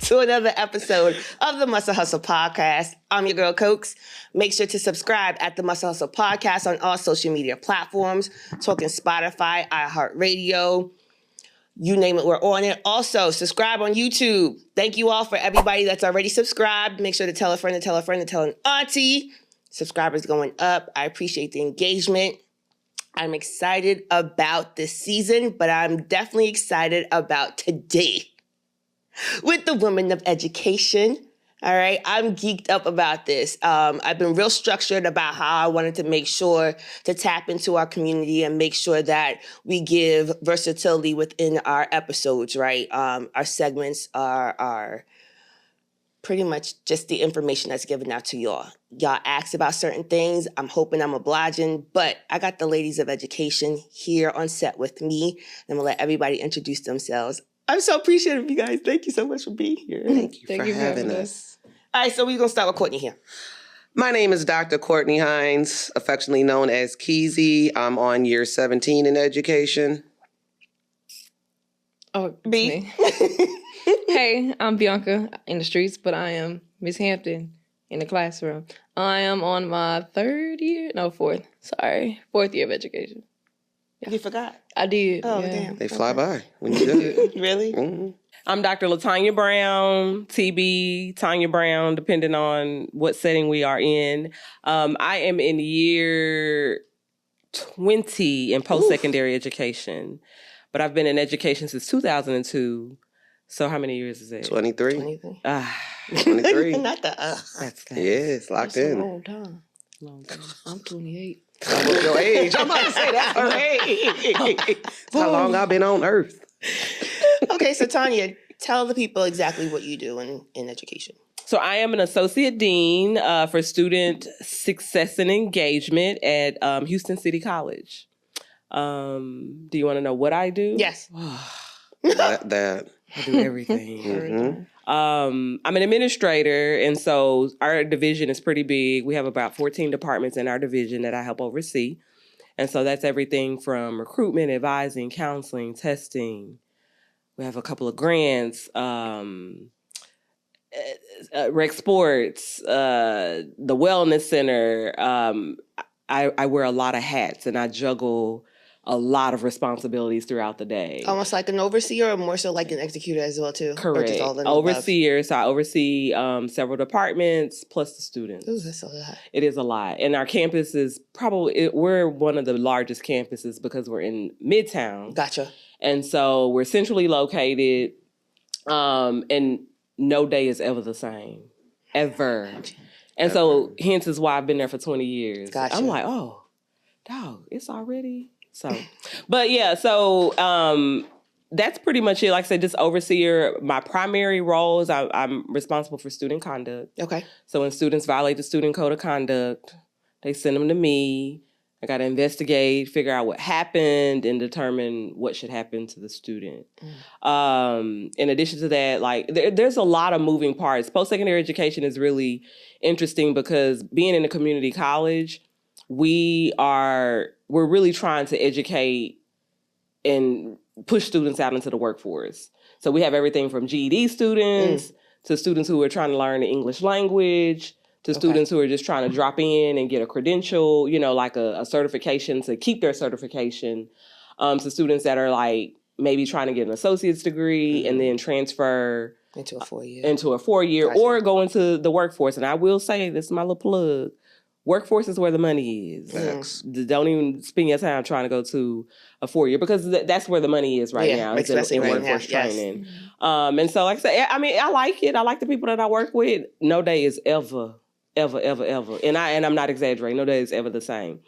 to another episode of the Muscle Hustle Podcast. I'm your girl, Cokes. Make sure to subscribe at the Muscle Hustle Podcast on all social media platforms, talking Spotify, iHeartRadio, you name it, we're on it. Also, subscribe on YouTube. Thank you all for everybody that's already subscribed. Make sure to tell a friend, to tell a friend, to tell an auntie. Subscribers going up. I appreciate the engagement. I'm excited about this season, but I'm definitely excited about today with the women of education. All right, I'm geeked up about this. I've been real structured about how I wanted to make sure to tap into our community and make sure that we give versatility within our episodes, right? Our segments are pretty much just the information that's given out to y'all. Y'all asked about certain things. I'm hoping I'm obliging, but I got the ladies of education here on set with me. I'm gonna let everybody introduce themselves. I'm so appreciative of you guys. Thank you so much for being here. Thank you for having us. All right, so we're gonna start with Courtney here. My name is Dr. Courtney Hines, affectionately known as Keezy. I'm on year 17 in education. Oh, B. me. Hey, I'm Bianca in the streets, but I am Miss Hampton in the classroom. I am on my fourth year of education. Yeah. You forgot? I did. Oh, yeah. damn. They fly by when you do it. Really? Mm-hmm. I'm Dr. LaTanya Brown, TB, Tanya Brown, depending on what setting we are in. I am in year 20 in post-secondary education, but I've been in education since 2002. So how many years is it? 23. 23. 23. Not the That's Yeah, it's locked That's a in. long time. I'm 28. What's your age? I'm about to say that's her age. That's how long I've been on Earth. Okay, so Tanya, tell the people exactly what you do in education. So I am an associate dean for student success and engagement at Houston City College. Do you want to know what I do? Yes. that. I do everything. Mm-hmm. I'm an administrator, and so our division is pretty big. We have about 14 departments in our division that I help oversee. And so that's everything from recruitment, advising, counseling, testing. We have a couple of grants, rec sports, the wellness center. I wear a lot of hats, and I juggle a lot of responsibilities throughout the day. Almost like an overseer, or more so like an executor as well too? Correct. Or just all in the Overseer. So I oversee several departments plus the students. Ooh, that's a lot. It is a lot. And our campus is we're one of the largest campuses because we're in Midtown. Gotcha. And so we're centrally located, and no day is ever the same. Ever. And so hence is why I've been there for 20 years. Gotcha. I'm like, oh, dog, it's already... So, but yeah, so that's pretty much it. Like I said, just overseer. My primary role is I'm responsible for student conduct. Okay. So when students violate the student code of conduct, they send them to me. I got to investigate, figure out what happened, and determine what should happen to the student. In addition to that, like there's a lot of moving parts. Post-secondary education is really interesting because being in a community college, we're really trying to educate and push students out into the workforce. So we have everything from GED students to students who are trying to learn the English language, to students who are just trying to drop in and get a credential, like a certification to keep their certification, to students that are like maybe trying to get an associate's degree and then transfer into a 4-year. Gotcha. Or go into the workforce. And I will say, this is my little plug, workforce is where the money is. Don't even spend your time trying to go to a 4-year because that's where the money is right now. It's in workforce training. Yes. And so, like I said, I mean, I like it. I like the people that I work with. No day is ever. And I'm not exaggerating. No day is ever the same.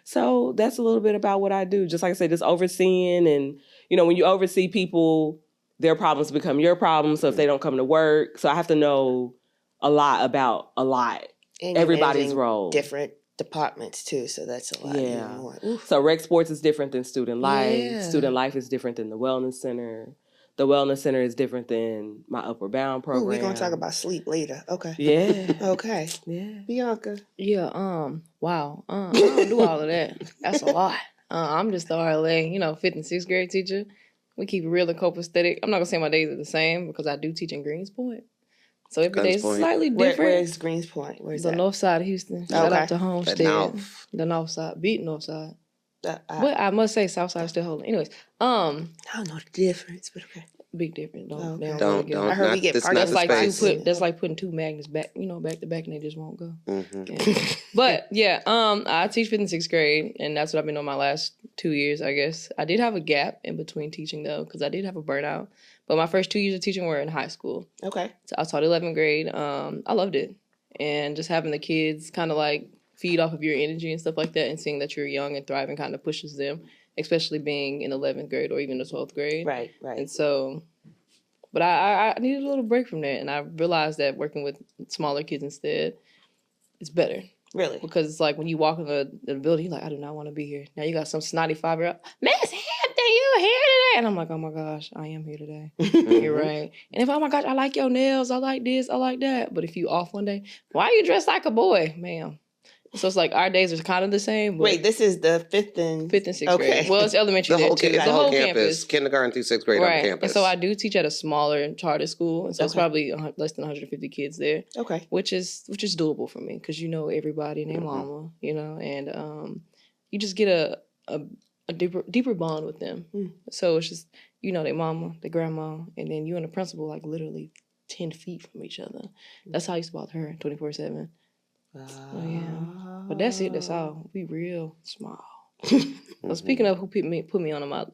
So that's a little bit about what I do. Just like I said, just overseeing. And, when you oversee people, their problems become your problems. So if they don't come to work. So I have to know a lot about a lot. And everybody's role. Different departments too, so that's a lot. Yeah. More. So rec sports is different than student life. Yeah. Student life is different than the wellness center. The wellness center is different than my Upward Bound program. We're gonna talk about sleep later. Okay. Yeah. Okay. Yeah. Bianca. Yeah. Wow. I don't do all of that. That's a lot. I'm just the RLA, 5th and 6th grade teacher. We keep it real and copacetic. I'm not gonna say my days are the same because I do teach in Greens Point. So every day is slightly different. Where's Greens Point? Where's the that? north side of Houston. Shout out to Homestead. The north side. Beat north side. But I must say south side is still holding. Anyways, I don't know the difference, but okay. Big difference. Don't. I heard we get parking. That's like putting two magnets back, back to back, and they just won't go. Mm-hmm. Yeah. But yeah, I teach 5th and 6th grade, and that's what I've been on my last 2 years, I guess. I did have a gap in between teaching though, because I did have a burnout. But my first 2 years of teaching were in high school. Okay. So I taught 11th grade. I loved it, and just having the kids kind of like feed off of your energy and stuff like that, and seeing that you're young and thriving kind of pushes them, especially being in 11th grade or even the 12th grade. Right. And so, but I needed a little break from that, and I realized that working with smaller kids instead is better. Really? Because it's like when you walk in the building, you're like, I do not want to be here. Now you got some snotty 5-year-old, Miss Hampton, you here today? And I'm like, oh my gosh, I am here today. You're right. And if, oh my gosh, I like your nails, I like this, I like that. But if you off one day, why are you dressed like a boy, ma'am? So it's like our days are kind of the same. But wait, this is the 5th and 6th grade. Well, it's elementary the whole, too. the whole campus. Kindergarten through 6th grade on campus. And so I do teach at a smaller charter school, and so it's probably less than 150 kids there. Okay, which is doable for me because you know everybody and their mama, and you just get a deeper bond with them. So it's just their mama, their grandma, and then you and the principal like literally 10 feet from each other. That's how I used to bother her 24/7. So yeah, but that's it. That's all. We real small. So speaking of who put me on my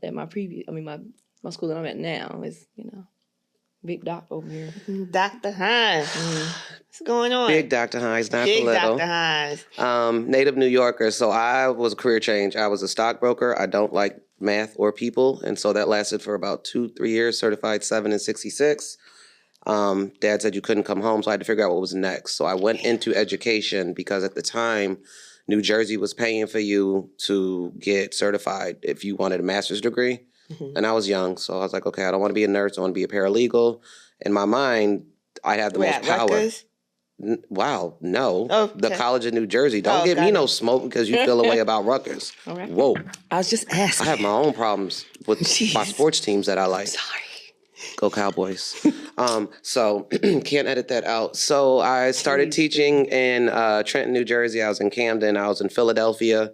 school that I'm at now is Big Doc over here. Dr. Hines. What's going on? Big Dr. Hines, not Big for little. Dr. Hines. Native New Yorker. So I was a career change. I was a stockbroker. I don't like math or people, and so that lasted for about 2-3 years. Certified 7 in 66. Dad said you couldn't come home, so I had to figure out what was next. So I went into education because at the time, New Jersey was paying for you to get certified if you wanted a master's degree. And I was young, so I was like, okay, I don't want to be a nurse. I want to be a paralegal. In my mind, I had the most power. Rutgers? Wow, no. Oh, okay. The College of New Jersey. Don't give me no smoke because you feel a way about Rutgers. Okay. Whoa. I was just asking. I have my own problems with my sports teams that I like. Sorry. Go Cowboys. So can't edit that out. So I started teaching in Trenton, New Jersey. I was in Camden. I was in Philadelphia,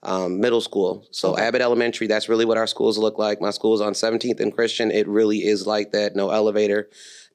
middle school. So Abbott Elementary, that's really what our schools look like. My school's on 17th and Christian. It really is like that. No elevator.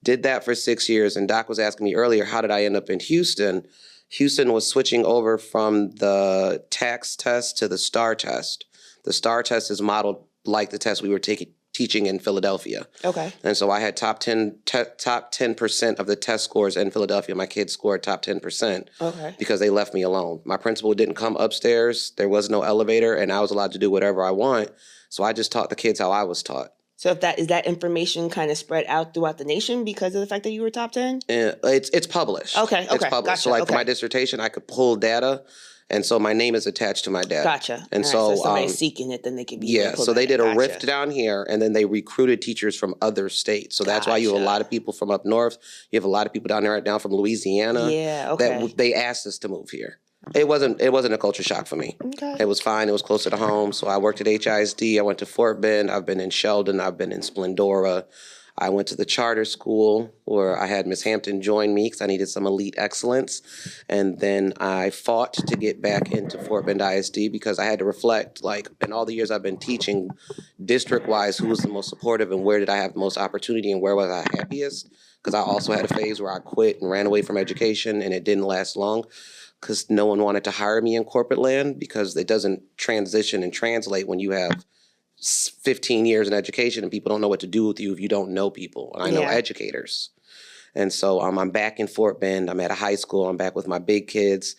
Did that for 6 years. And Doc was asking me earlier, how did I end up in Houston? Houston was switching over from the tax test to the STAR test. The STAR test is modeled like the test we were teaching in Philadelphia. Okay. And so I had top 10% of the test scores in Philadelphia. My kids scored top 10%. Okay. Because they left me alone. My principal didn't come upstairs. There was no elevator, and I was allowed to do whatever I want. So I just taught the kids how I was taught. So if that is that information kind of spread out throughout the nation because of the fact that you were top 10? It's published. Okay. It's published. Gotcha. So for my dissertation, I could pull data. And so my name is attached to my data. Gotcha. And so if somebody's seeking it, then they can be so they did a rift down here, and then they recruited teachers from other states. So that's why you have a lot of people from up north. You have a lot of people down there right now from Louisiana. Yeah, okay. That they asked us to move here. It wasn't a culture shock for me. Okay. It was fine. It was closer to home. So I worked at HISD. I went to Fort Bend. I've been in Sheldon. I've been in Splendora. I went to the charter school where I had Miss Hampton join me because I needed some elite excellence. And then I fought to get back into Fort Bend ISD because I had to reflect, like, in all the years I've been teaching, district-wise, who was the most supportive and where did I have the most opportunity and where was I happiest? Because I also had a phase where I quit and ran away from education, and it didn't last long because no one wanted to hire me in corporate land because it doesn't transition and translate when you have 15 years in education and people don't know what to do with you if you don't know people. And I know educators. And so I'm back in Fort Bend. I'm at a high school. I'm back with my big kids.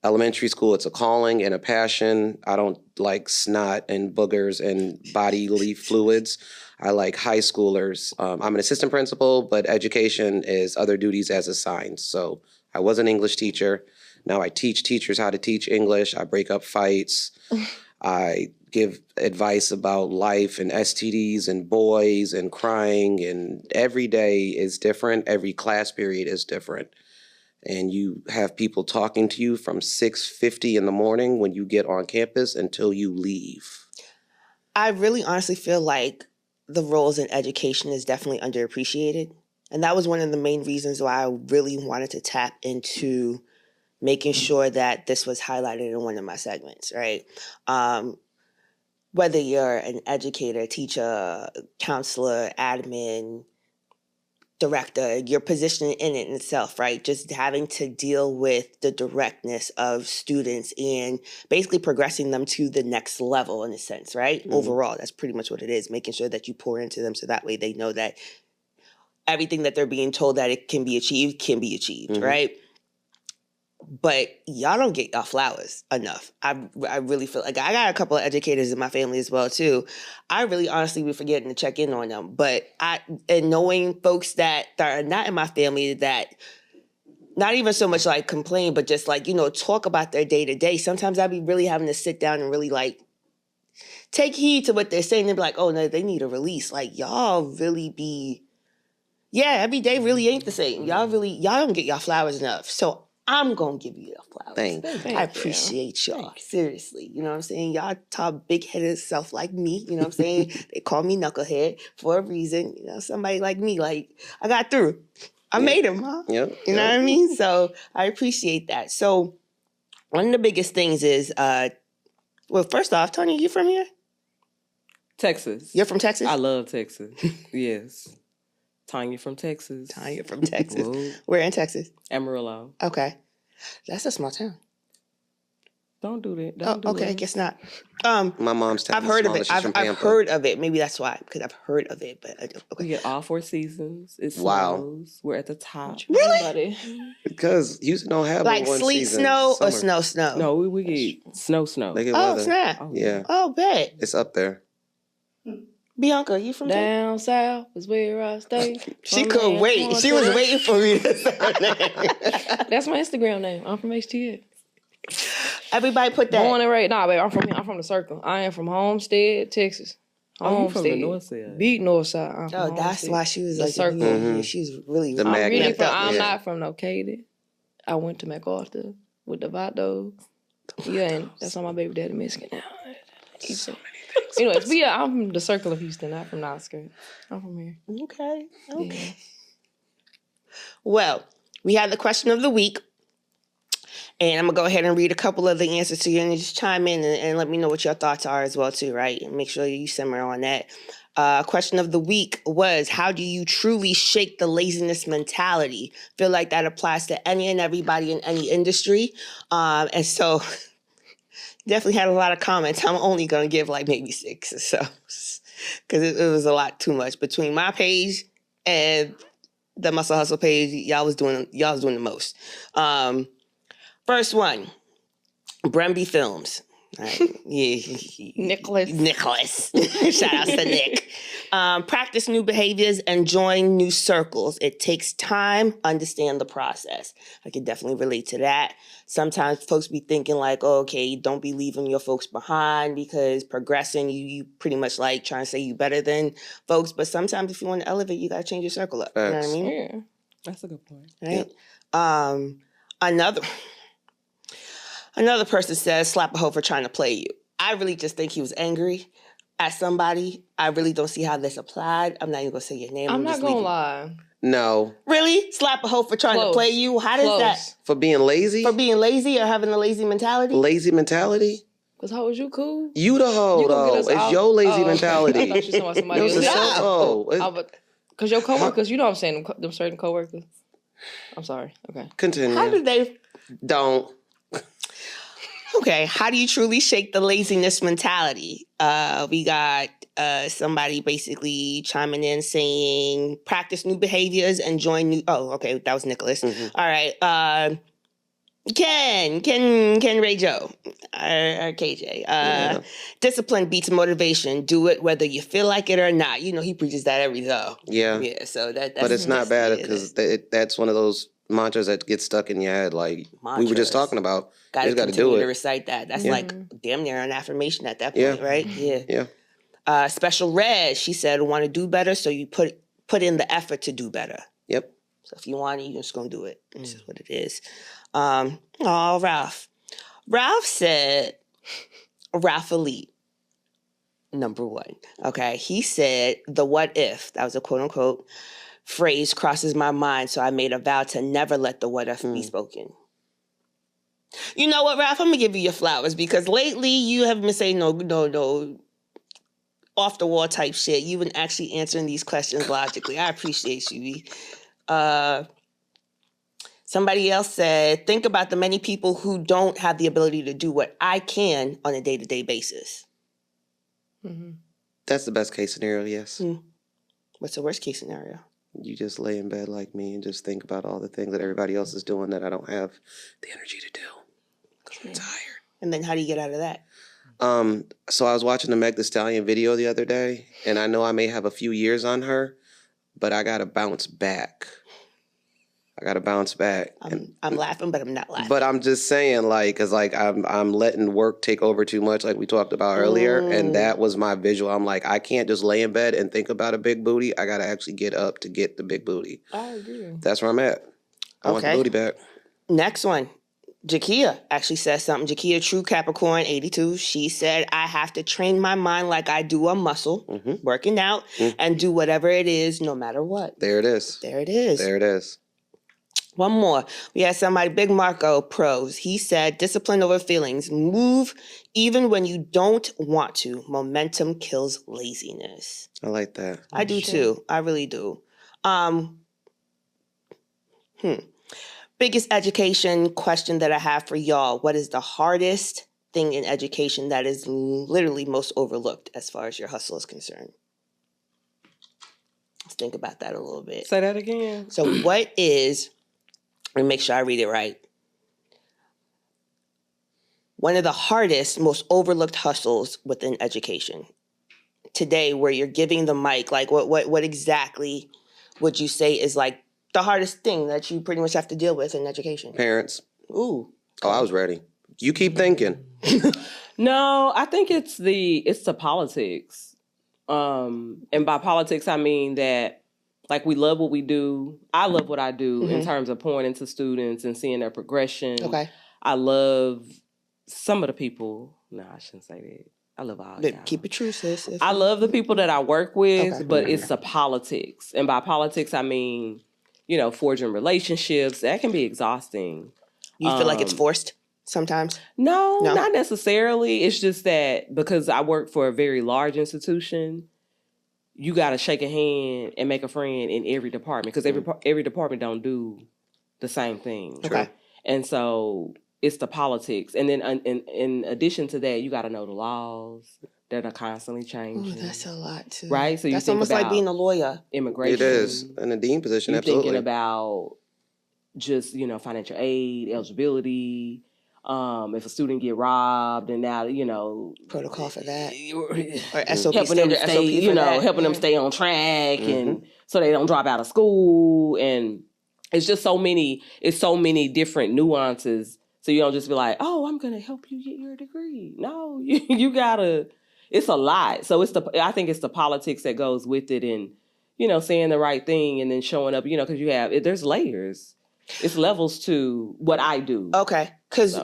Elementary school, it's a calling and a passion. I don't like snot and boogers and bodily fluids. I like high schoolers. I'm an assistant principal, but education is other duties as assigned. So I was an English teacher. Now I teach teachers how to teach English. I break up fights. I give advice about life and STDs and boys and crying, and every day is different. Every class period is different. And you have people talking to you from 6:50 in the morning when you get on campus until you leave. I really honestly feel like the roles in education is definitely underappreciated. And that was one of the main reasons why I really wanted to tap into making sure that this was highlighted in one of my segments, right? Whether you're an educator, teacher, counselor, admin, director, your position in it in itself, right? Just having to deal with the directness of students and basically progressing them to the next level in a sense, right? Mhm. Overall, that's pretty much what it is, making sure that you pour into them so that way they know that everything that they're being told that it can be achieved, Mhm. right? But y'all don't get y'all flowers enough. I really feel like I got a couple of educators in my family as well too. I really honestly be forgetting to check in on them. But and knowing folks that are not in my family that not even so much like complain, but just like, talk about their day to day. Sometimes I'd be really having to sit down and really like take heed to what they're saying and be like, oh no, they need a release. Like y'all really be, every day really ain't the same. Y'all don't get y'all flowers enough. So I'm going to give you your flowers. Thanks. I appreciate y'all. Seriously. You know what I'm saying? Y'all talk big-headed self like me. You know what I'm saying? They call me knucklehead for a reason. Somebody like me, like, I got through. I made him, huh? Yep. You know what I mean? So I appreciate that. So one of the biggest things is, well, first off, Tony, you from here? Texas. You're from Texas? I love Texas. Yes. Tanya from Texas. Tanya from Texas. Whoa. Where in Texas? Amarillo. Okay. That's a small town. Don't do that. Don't do okay, that. I guess not. My mom's town. I've heard of small, it. she's from I've Pampa. heard of it. Maybe that's why, because I've heard of it. But okay. We get all 4 seasons. It Wow. snows. We're at the top. Really? Because Houston don't have Like but one sleet season. snow or Summer. snow? No, we get snow. They get Oh, weather. snap. Oh, Yeah. Oh, bet. It's up there. Bianca, you from Texas? Down south is where I stay. She From couldn't there, wait. on She was to- waiting for me to say her name. That's my Instagram name. I'm from HTX. Everybody put that. Born and raised. Nah, babe, I'm from the circle. I am from Homestead, Texas. Oh, you from the north side. Beat north side. I'm from Oh, that's Homestead. why she was The like, circle. yeah, she was really. The I'm magnet. really from. up. I'm Yeah. not from no Katy. I went to MacArthur with the Vatos. Yeah, and that's why my baby daddy Mexican now. So anyways, but yeah, I'm from the circle of Houston, not from the outskirts. I'm from here. Okay. Yeah. Well, we had the question of the week. And I'm going to go ahead and read a couple of the answers to you and just chime in and let me know what your thoughts are as well, too, right? And make sure you simmer on that. Question of the week was, how do you truly shake the laziness mentality? Feel like that applies to any and everybody in any industry. And so definitely had a lot of comments. I'm only going to give like maybe 6 or so because it was a lot too much. Between my page and the Muscle Hustle page, y'all was doing the most. First one, Bremby Films. Right. Yeah. Nicholas. Shout out to Nick. Practice new behaviors and join new circles. It takes time. Understand the process. I can definitely relate to that. Sometimes folks be thinking like, oh, okay, don't be leaving your folks behind because progressing, you pretty much like trying to say you better than folks. But sometimes if you want to elevate, you got to change your circle up. You know what I mean? Yeah. That's a good point. Right. Yeah. Another person says, slap a hoe for trying to play you. I really just think he was angry at somebody. I really don't see how this applied. I'm not even going to say your name. I'm not just gonna leaving. lie. No. Really? Slap a hoe for trying to Close. play you? How does that? For being lazy? For being lazy or having a lazy mentality? Lazy mentality? Cause how was you cool? You the hoe, You gonna though. get us It's out? your lazy Oh, okay. mentality. I thought you talking about somebody It was else. a self-hoe. Cause your coworkers, you know what I'm saying, them certain coworkers. I'm sorry. Okay. Continue. How did they? Don't. Okay. How do you truly shake the laziness mentality? We got somebody basically chiming in saying, practice new behaviors and join new. Oh, okay. That was Nicholas. Mhm. All right. Ken Ray Joe, or KJ. Discipline beats motivation. Do it whether you feel like it or not. You know, he preaches that every though. Yeah. Yeah, so that's But it's not bad yeah, because that's one of those mantras that get stuck in your head. Like we were just Mantras. talking about. Gotta You just got to continue do to it. recite that. That's Yeah. like damn near an affirmation at that Yeah. point, right? Yeah. Yeah. Special Red, she said, want to do better, so you put in the effort to do better. Yep. So if you want it, you're just gonna do it. This is what it is. Ralph. Ralph said, Ralph Elite. number one. Okay. He said, the what if, that was a quote unquote phrase, crosses my mind. So I made a vow to never let the what if be spoken. You know what, Ralph? I'm going to give you your flowers because lately you have been saying no, off the wall type shit. You've been actually answering these questions logically. I appreciate you. Somebody else said, think about the many people who don't have the ability to do what I can on a day-to-day basis. Mm-hmm. That's the best case scenario, yes. What's the worst case scenario? You just lay in bed like me and just think about all the things that everybody else is doing that I don't have the energy to do because I'm tired. And then how do you get out of that? So I was watching the Meg Thee Stallion video the other day, and I know I may have a few years on her, but I got to bounce back. I'm laughing, but I'm not laughing. But I'm just saying, like, cause like I'm letting work take over too much, like we talked about earlier, and that was my visual. I'm like, I can't just lay in bed and think about a big booty. I gotta actually get up to get the big booty. I agree. That's where I'm at. I want the booty back. Next one. Jakia actually says something. Jakia, true Capricorn, 82. She said, I have to train my mind like I do a muscle, working out, and do whatever it is, no matter what. There it is. There it is. There it is. One more. We had somebody, Big Marco Pros. He said, discipline over feelings. Move even when you don't want to. Momentum kills laziness. I like that. I do too. I really do. Biggest education question that I have for y'all. What is the hardest thing in education that is literally most overlooked as far as your hustle is concerned? Let's think about that a little bit. Say that again. So what is, let me make sure I read it right. One of the hardest, most overlooked hustles within education. Today, where you're giving the mic, like what exactly would you say is like the hardest thing that you pretty much have to deal with in education? Parents. Ooh. Oh, I was ready. You keep thinking. No, I think it's the politics. And by politics, I mean that, like, we love what we do. I love what I do in terms of pointing to students and seeing their progression. Okay. I love some of the people. No, I shouldn't say that. I love all y'all. Keep it true, sis. I love the people that I work with, Okay. but it's the politics. And by politics, I mean, forging relationships. That can be exhausting. You feel like it's forced sometimes? No, not necessarily. It's just that because I work for a very large institution, you got to shake a hand and make a friend in every department because every department don't do the same thing. Okay. And so it's the politics. And then in addition to that, you got to know the laws that are constantly changing. Ooh, that's a lot too. Right? So that's almost like being a lawyer. Immigration. It is. In a dean position, You're absolutely. thinking about just, financial aid, eligibility, if a student get robbed and now, Protocol for that. Or SOP, helping them standard stay, SOP for that. helping them stay on track and so they don't drop out of school. And it's just so many different nuances. So you don't just be like, oh, I'm going to help you get your degree. No, you gotta, it's a lot. So I think it's the politics that goes with it and, saying the right thing and then showing up, because there's layers. It's levels to what I do. Okay. Because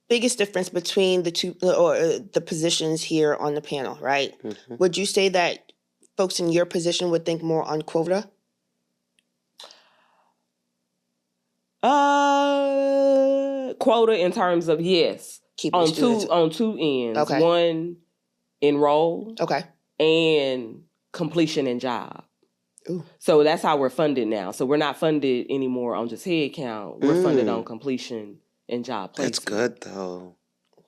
biggest difference between the two or the positions here on the panel, right? Mm-hmm. Would you say that folks in your position would think more on quota? Quota in terms of yes. On two ends. Okay. One, enroll. Okay. And completion and job. Ooh. So that's how we're funded now. So we're not funded anymore on just head count. We're funded on completion and job placement. That's good though.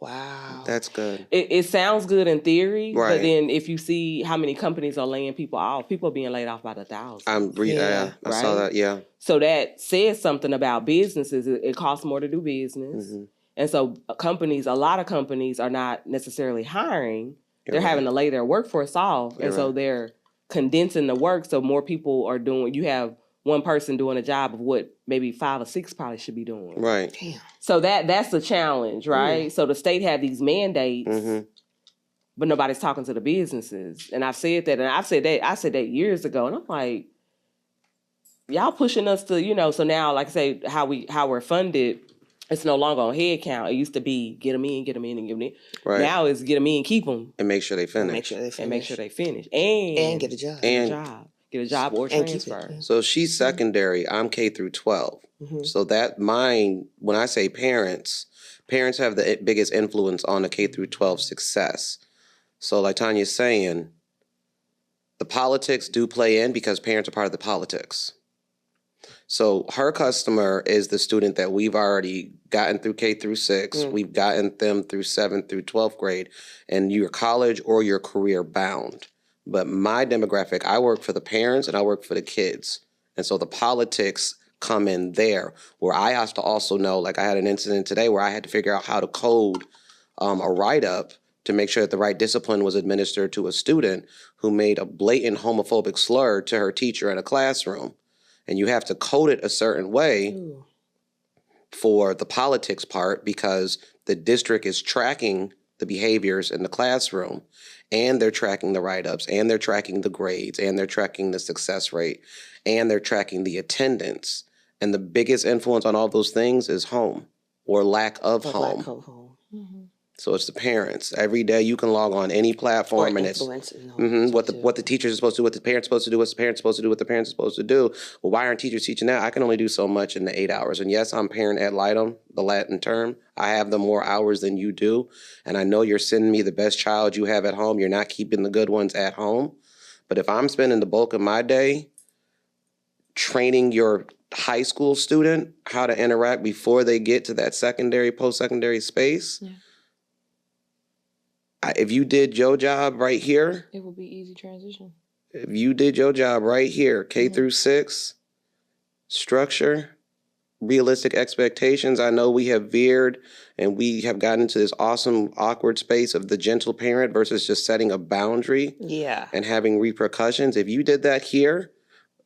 Wow. That's good. It sounds good in theory, right. But then if you see how many companies are laying people off, people are being laid off by the thousands. I saw that, yeah. So that says something about businesses. It costs more to do business. Mm-hmm. And so a lot of companies are not necessarily hiring. They're having to lay their workforce off. And so they're condensing the work so more people are doing, you have one person doing a job of what maybe 5 or 6 probably should be doing. Right. Damn. So that's the challenge, right? So the state have these mandates, but nobody's talking to the businesses. And I've said that, and I said that years ago, and I'm like, y'all pushing us to, so now, like I say, how we're funded, It's no longer on head count. It used to be get them in, get them in, and get them in. Right. Now it's get them in, keep them, And make sure they finish. and make sure they finish, and get a job. Get a job or and keep it, transfer. yeah. So she's secondary. I'm K through 12. So that when I say parents have the biggest influence on the K through 12 success. So like Tanya's saying, the politics do play in because parents are part of the politics. So her customer is the student that we've already gotten through K through 6. We've gotten them through 7th through 12th grade, and you're college or you're career bound. But my demographic, I work for the parents and I work for the kids. And so the politics come in there where I have to also know, like I had an incident today where I had to figure out how to code a write-up to make sure that the right discipline was administered to a student who made a blatant homophobic slur to her teacher in a classroom. And you have to code it a certain way for the politics part because the district is tracking the behaviors in the classroom, and they're tracking the write-ups, and they're tracking the grades, and they're tracking the success rate, and they're tracking the attendance. And the biggest influence on all those things is home or lack of home. So it's the parents. Every day you can log on any platform and it's what the teachers are supposed to do, what the parents are supposed to do, what the parents are supposed to do, what the parents are supposed to do. Well, why aren't teachers teaching that? I can only do so much in the 8 hours. And yes, I'm parent ad litem, the Latin term. I have the more hours than you do. And I know you're sending me the best child you have at home. You're not keeping the good ones at home. But if I'm spending the bulk of my day training your high school student how to interact before they get to that secondary, post-secondary space, if you did your job right here, it would be easy transition. If you did your job right here, K through 6, structure, realistic expectations. I know we have veered and we have gotten into this awesome, awkward space of the gentle parent versus just setting a boundary and having repercussions. If you did that here,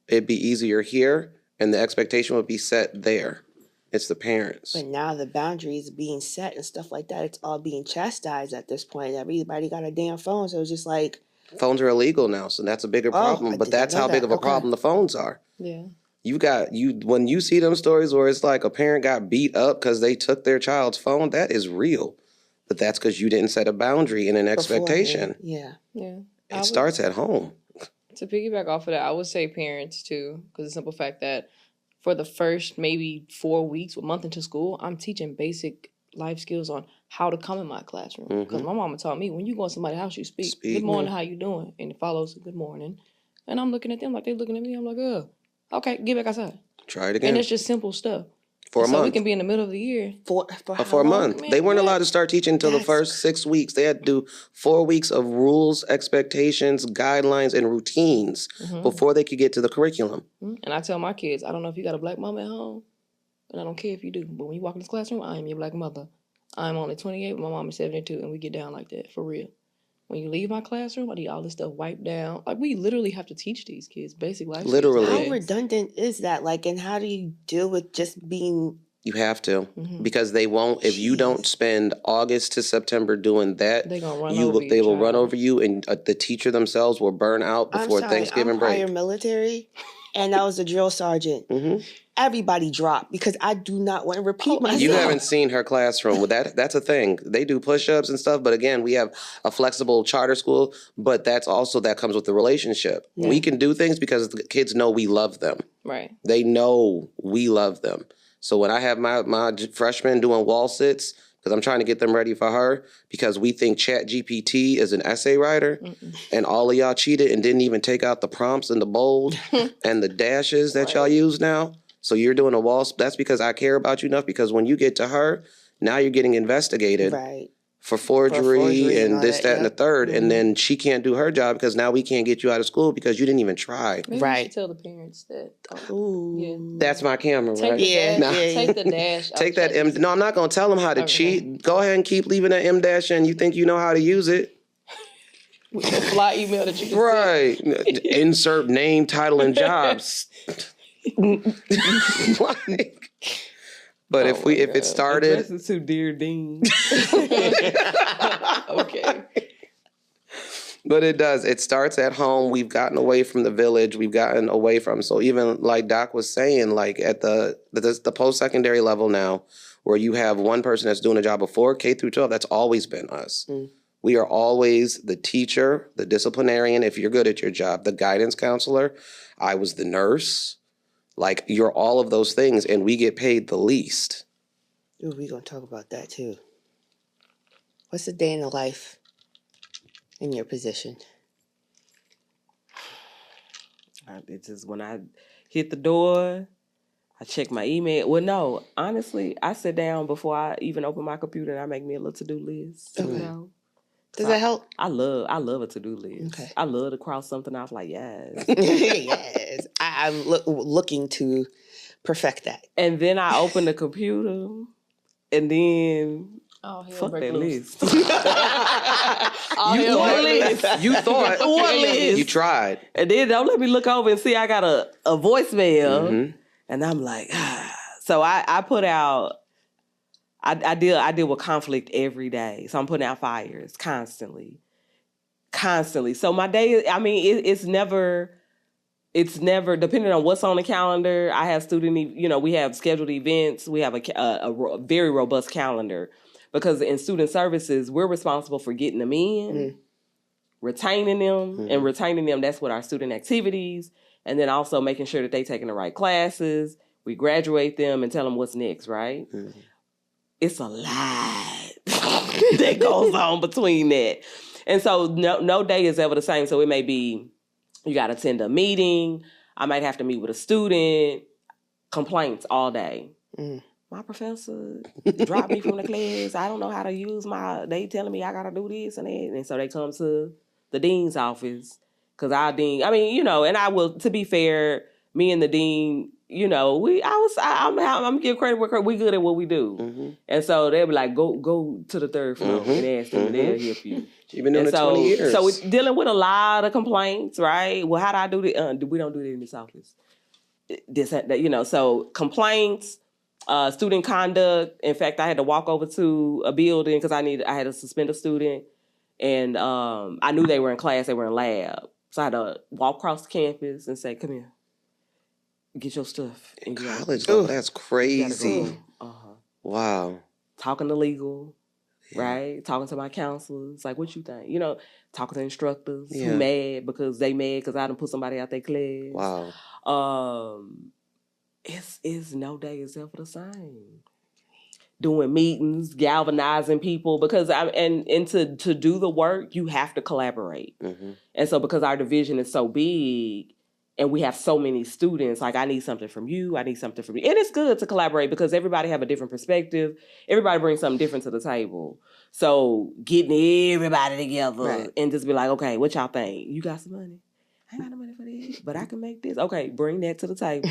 it'd be easier here and the expectation would be set there. It's the parents. But now the boundaries being set and stuff like that, it's all being chastised at this point. Everybody got a damn phone, so it's just like... Phones are illegal now, so that's a bigger problem. But that's how big of a problem the phones are. Yeah. When you see them stories where it's like a parent got beat up because they took their child's phone, that is real. But that's because you didn't set a boundary and an expectation. Yeah. It starts at home. To piggyback off of that, I would say parents too, because the simple fact that for the first maybe 4 weeks, a month into school, I'm teaching basic life skills on how to come in my classroom. Because my mama taught me, when you go in somebody's house, you speak. Good morning, how you doing? And it follows good morning. And I'm looking at them like they're looking at me. I'm like, okay, get back outside. Try it again. And it's just simple stuff. For a month. So we can be in the middle of the year. For a month. They weren't allowed to start teaching until the first 6 weeks. They had to do 4 weeks of rules, expectations, guidelines, and routines before they could get to the curriculum. And I tell my kids, I don't know if you got a black mama at home, and I don't care if you do, but when you walk in this classroom, I am your black mother. I'm only 28, but my mom is 72, and we get down like that, for real. When you leave my classroom, I need all this stuff wiped down. Like, we literally have to teach these kids basic life skills. Literally. How redundant is that? Like, and how do you deal with just being... You have to, because they won't, if you don't spend August to September doing that, they will run over you, and the teacher themselves will burn out before Thanksgiving break. I'm prior military, and I was a drill sergeant. Everybody dropped because I do not want to repeat myself. You haven't seen her classroom. That's a thing. They do push-ups and stuff, but again, we have a flexible charter school, but that comes with the relationship. Yeah. We can do things because the kids know we love them. Right. They know we love them. So when I have my freshmen doing wall sits, because I'm trying to get them ready for her, because we think ChatGPT is an essay writer, and all of y'all cheated and didn't even take out the prompts and the bold and the dashes that y'all use now. So you're doing a wall. That's because I care about you enough, because when you get to her, now you're getting investigated for forgery and this, that, and the third. And then she can't do her job because now we can't get you out of school because you didn't even try. Maybe you should tell the parents that. That's my camera, right? Take the dash. Take that M. No, I'm not going to tell them how to cheat. Go ahead and keep leaving that M dash in. You think you know how to use it. With the fly email that you just insert name, title, and jobs. But if it started, address it to Dear Dean. Okay. But it does. It starts at home. We've gotten away from the village. We've gotten away from, so even like Doc was saying, like at the post-secondary level now, where you have one person that's doing a job before K through 12, that's always been us. We are always the teacher, the disciplinarian, if you're good at your job, the guidance counselor. I was the nurse. Like, you're all of those things, and we get paid the least. Ooh, we're going to talk about that too. What's a day in the life in your position? It's just when I hit the door, I check my email. Well, no, honestly, I sit down before I even open my computer and I make me a little to-do list. Okay. You know? Does that help? I love a to-do list. Okay. I love to cross something off like, yes. Yes. I'm looking to perfect that. And then I open the computer and then fuck that list. All You hell thought, break loose. you thought, What list? you tried. And then don't let me look over and see I got a voicemail. Mhm. And I'm like, So I put out, I deal with conflict every day. So I'm putting out fires constantly. So my day, I mean, it's never, depending on what's on the calendar. I have we have scheduled events. We have a very robust calendar because in student services, we're responsible for getting them in, retaining them, and retaining them. That's what our student activities. And then also making sure that they taking the right classes. We graduate them and tell them what's next, right? It's a lot that goes on between that. And so no day is ever the same. So it may be, you got to attend a meeting. I might have to meet with a student. Complaints all day. My professor dropped me from the class. I don't know how to use they telling me I got to do this and that. And so they come to the dean's office. Because our dean, I mean, and I will, to be fair, me and the dean, I'm give credit where credit. We good at what we do. And so they'll be like, go to the third floor and ask them and they'll help you. You've been doing it 20 years. So we're dealing with a lot of complaints, right? Well, how do I do this? We don't do that in this office. So complaints, student conduct. In fact, I had to walk over to a building because I had to suspend a student. And I knew they were in class, they were in lab. So I had to walk across the campus and say, come here. Get your stuff. In college level, that's crazy. Wow. Talking to legal, right? Talking to my counselors. Like, what you think? Talking to instructors who mad because I done put somebody out their class. Wow. It's no day is ever the same. Doing meetings, galvanizing people, because to do the work, you have to collaborate. And so because our division is so big, and we have so many students, like I need something from you, I need something from you. And it's good to collaborate because everybody have a different perspective. Everybody brings something different to the table. So getting everybody together and just be like, okay, what y'all think? You got some money? I ain't got no money for this, but I can make this. Okay, bring that to the table.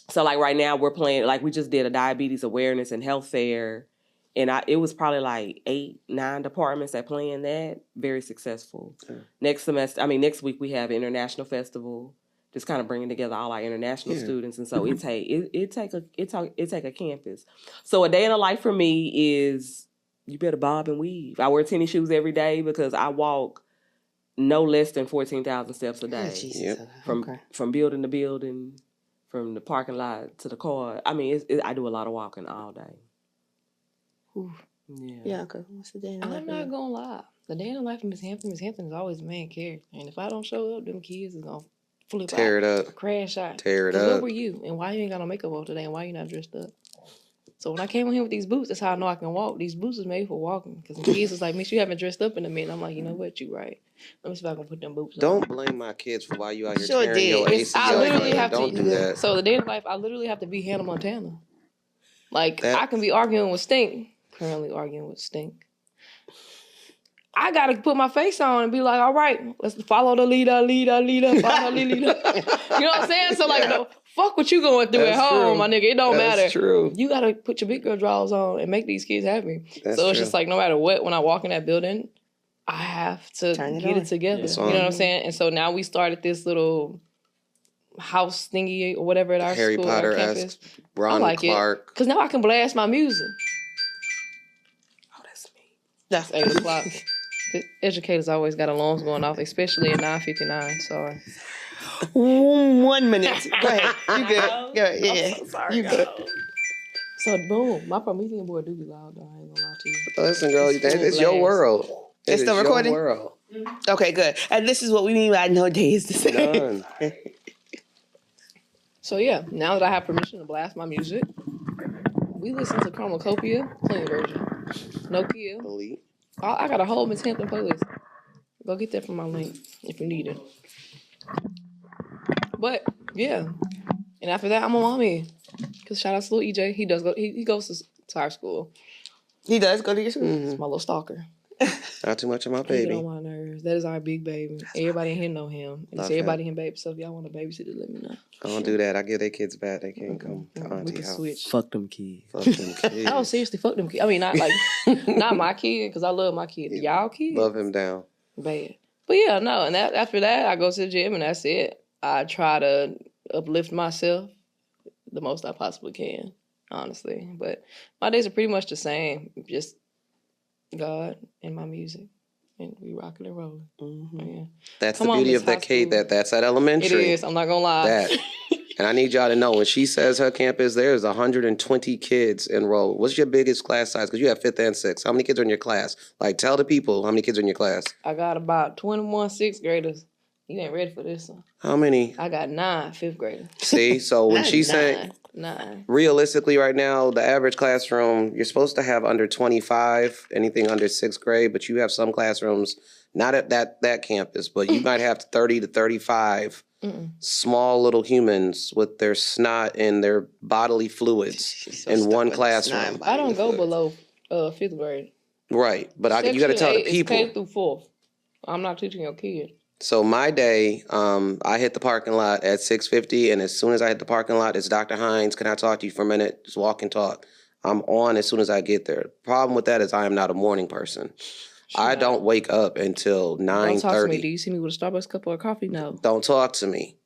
So like right now we're playing, like we just did a diabetes awareness and health fair. And it was probably like 8-9 departments that planned that. Very successful. Next week we have an international festival. Just kind of bringing together all our international students, and so it take a campus. So a day in the life for me is you better bob and weave. I wear tennis shoes every day because I walk no less than 14,000 steps a day from building to building, from the parking lot to the car. I mean, I do a lot of walking all day. Ooh. Yeah. Okay. What's the day in the life? I'm not gonna lie. The day in the life of Miss Hampton is always the main character, and if I don't show up, them kids is gonna flip tear out, it up, crash out. Tear it up. Where were you, and why you ain't got no makeup on today, and why you not dressed up? So when I came in here with these boots, that's how I know I can walk. These boots is made for walking. Because the kids was like, Miss, you haven't dressed up in a minute. I'm like, you know what, you right. Let me see if I can put them boots on. Don't blame my kids for why you out here Sure tearing your ACL. I literally have Don't to do that. So the day in life, I literally have to be Hannah Montana. Like, I can be arguing with Stink. Currently arguing with Stink. I gotta put my face on and be like, all right, let's follow the leader, follow the leader. You know what I'm saying? So like, no, fuck what you going through at home, my nigga. It don't matter. That's true. You gotta put your big girl drawers on and make these kids happy. That's so it's true. just like, no matter what, when I walk in that building, I have to get it together. You know what I'm saying? And so now we started this little house thingy or whatever at our Harry school, Potter-esque, Ron I like Clark. Because now I can blast my music. Oh, that's me. That's 8 o'clock. Educators always got alarms going off, especially at 9:59. Sorry. 1 minute. Go ahead. You good? Go ahead. Yeah. I'm so sorry, You good? So boom, my Promethean board do be loud though. I ain't gonna lie to you. Listen, girl, It's full it's your blast. world. It's It still is your recording? world. Okay, good. And this is what we mean by no day is the same. Done. So yeah, now that I have permission to blast my music, we listen to Chromacopia, clean version. Nokia. Elite. I got a whole Miss Hampton playlist. Go get that from my link if you need it. But yeah, and after that, I'm a mommy. Cause shout out to little EJ. He does go. He goes to our school. He does go to your school? It's my little stalker. Not too much of my He get baby. on my nerves. That is our big baby. Everybody in here know him. And Love so everybody him. in baby. So if y'all want a babysitter, let me know. I don't do that. I give their kids back. They can't come to We auntie can house. switch. Fuck them kids. Fuck them kids. Oh, seriously, fuck them kids. I mean, not like, not my kid, because I love my kid. Y'all kids? Love him down. Bad. But yeah, no, and after that, I go to the gym and that's it. I try to uplift myself the most I possibly can, honestly. But my days are pretty much the same. Just God and my music. And we rocking and rolling. Yeah. That's Come the on, beauty Miss of that High K. School. That's at elementary. It is. I'm not going to lie. That. And I need y'all to know, when she says her campus, there's 120 kids enrolled. What's your biggest class size? Because you have 5th and 6th. How many kids are in your class? Like, tell the people how many kids are in your class. I got about 21 6th graders. You ain't ready for this one. How many? I got 9 5th graders. See? So when Not she's saying, 9. realistically right now, the average classroom, you're supposed to have under 25, anything under 6th grade, but you have some classrooms, not at that campus, but you might have 30 to 35 small little humans with their snot and their bodily fluids She's so in stuck one with the classroom. snot and I don't go bodily below 5th grade. Right, but you got to tell the Section 8 is people. K through 4th. I'm not teaching your kid. So my day, I hit the parking lot at 6:50, and as soon as I hit the parking lot, it's Dr. Hines. Can I talk to you for a minute? Just walk and talk. I'm on as soon as I get there. Problem with that is I am not a morning person. I don't wake up until Don't talk to me. Do 9:30. you see me with a Starbucks cup or a coffee? No. Don't talk to me.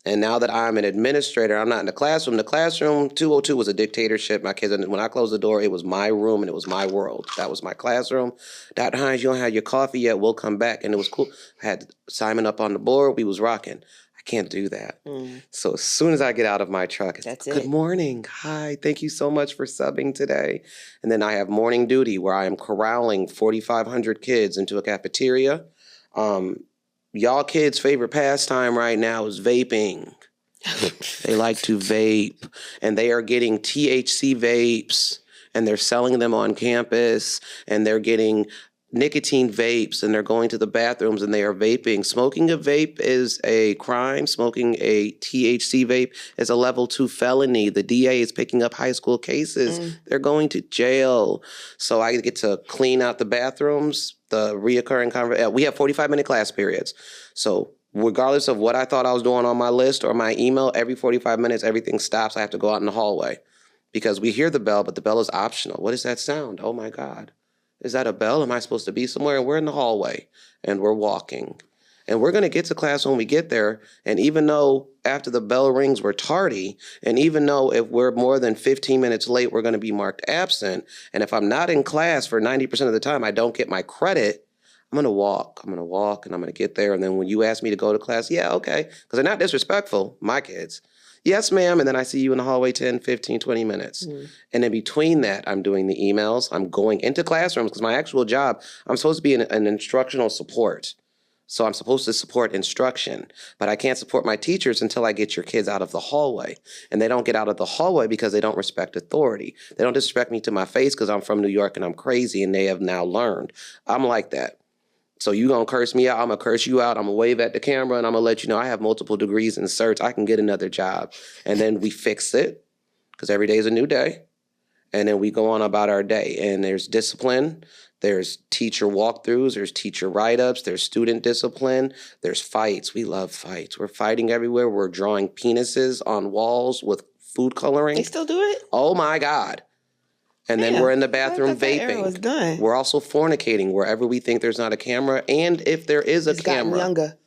And now that I'm an administrator, I'm not in the classroom. The classroom 202 was a dictatorship. My kids, when I closed the door, it was my room and it was my world. That was my classroom. Dr. Hines, you don't have your coffee yet. We'll come back. And it was cool. I had Simon up on the board. We was rocking. I can't do that. So as soon as I get out of my truck, it's That's good it. morning. Hi, thank you so much for subbing today. And then I have morning duty where I am corralling 4,500 kids into a cafeteria. Y'all kids' favorite pastime right now is vaping. They like to vape, and they are getting THC vapes, and they're selling them on campus, and they're getting nicotine vapes, and they're going to the bathrooms and they are vaping. Smoking a vape is a crime. Smoking a THC vape is a level 2 felony. The DA is picking up high school cases. They're going to jail. So I get to clean out the bathrooms, the reoccurring we have 45-minute class periods. So regardless of what I thought I was doing on my list or my email, every 45 minutes, everything stops. I have to go out in the hallway because we hear the bell, but the bell is optional. What is that sound? Oh my God. Is that a bell? Am I supposed to be somewhere? And we're in the hallway and we're walking. And we're going to get to class when we get there. And even though after the bell rings, we're tardy, and even though if we're more than 15 minutes late, we're going to be marked absent. And if I'm not in class for 90% of the time, I don't get my credit. I'm going to walk. I'm going to walk and I'm going to get there. And then when you ask me to go to class, yeah, okay. Because they're not disrespectful, my kids. Yes, ma'am. And then I see you in the hallway 10, 15, 20 minutes. And in between that, I'm doing the emails. I'm going into classrooms because my actual job, I'm supposed to be an instructional support. So I'm supposed to support instruction, but I can't support my teachers until I get your kids out of the hallway. And they don't get out of the hallway because they don't respect authority. They don't disrespect me to my face because I'm from New York and I'm crazy and they have now learned. I'm like that. So you gonna curse me out, I'm gonna curse you out, I'm gonna wave at the camera and I'm gonna let you know I have multiple degrees and certs, I can get another job. And then we fix it, because every day is a new day. And then we go on about our day. And there's discipline, there's teacher walkthroughs, there's teacher write-ups, there's student discipline, there's fights. We love fights. We're fighting everywhere. We're drawing penises on walls with food coloring. They still do it? Oh my God. And then Yeah. we're in the I bathroom thought that era was vaping. done. We're also fornicating wherever we think there's not a camera. And if there is a It's gotten camera. younger.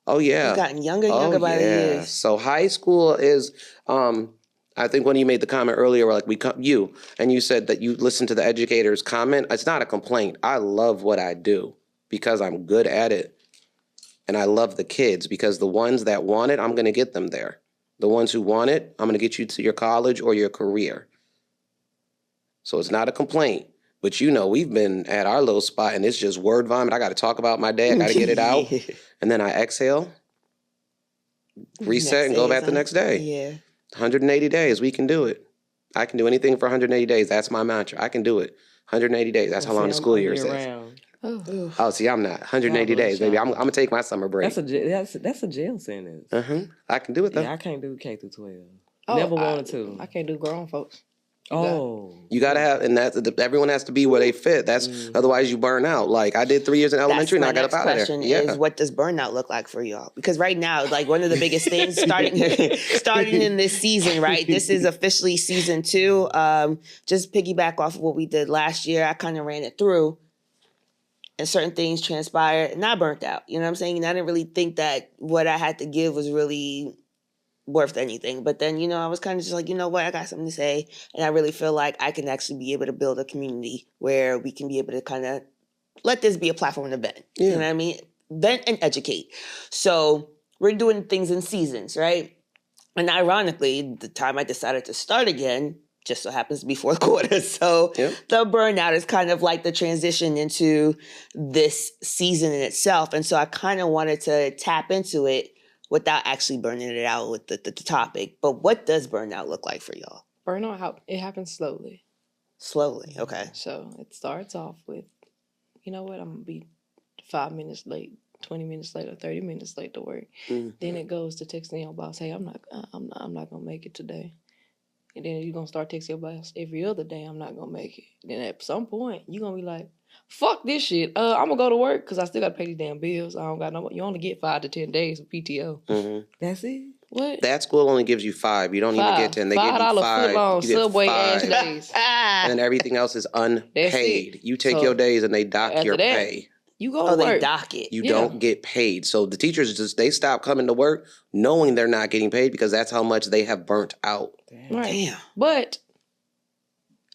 Oh, yeah. It's gotten younger and younger by the years. So high school is, I think when you made the comment earlier, like and you said that you listened to the educator's comment. It's not a complaint. I love what I do. because I'm good at it. And I love the kids because the ones that want it, I'm going to get them there. The ones who want it, I'm going to get you to your college or your career. So it's not a complaint. But we've been at our little spot and it's just word vomit. I got to talk about my day. I got to get it out. And then I exhale, reset, and go back the next day. Yeah. 180 days, we can do it. I can do anything for 180 days. That's my mantra. I can do it. 180 days. That's how long the school year is. Oh, see, I'm not. 180 days, baby. I'm gonna take my summer break. That's a jail sentence. I can do it though. Yeah, I can't do K through 12. Never wanted to. I can't do grown folks. You gotta have, and everyone has to be where they fit. That's otherwise you burn out. Like I did 3 years in elementary, and I got up out of there. Question is, what does burnout look like for y'all? Because right now, like one of the biggest things starting in this season, right? This is officially season 2. Just piggyback off of what we did last year. I kind of ran it through, and certain things transpired, and I burnt out. You know what I'm saying? And I didn't really think that what I had to give was really worth anything. But then, I was kind of just like, you know what, I got something to say. And I really feel like I can actually be able to build a community where we can be able to kind of let this be a platform to vent. Yeah. You know what I mean? Vent and educate. So we're doing things in seasons, right? And ironically, the time I decided to start again just so happens to be fourth quarter. So the burnout is kind of like the transition into this season in itself. And so I kind of wanted to tap into it without actually burning it out with the topic. But what does burnout look like for y'all? Burnout, it happens slowly. Slowly, okay. So it starts off with, you know what, I'm going to be 5 minutes late, 20 minutes late, or 30 minutes late to work. Then it goes to texting your boss, hey, I'm not going to make it today. And then you're going to start texting your boss every other day, I'm not going to make it. Then at some point, you're going to be like, fuck this shit. I'm going to go to work because I still got to pay these damn bills. I don't got no. You only get 5 to 10 days of PTO. That's it? What? That school only gives you 5. You don't even get 10. They give you 5. $5 Subway ass days. And then everything else is unpaid. You take your days and they dock your pay. You go to work. They dock it. You don't get paid. So the teachers they stop coming to work knowing they're not getting paid because that's how much they have burnt out. Right. But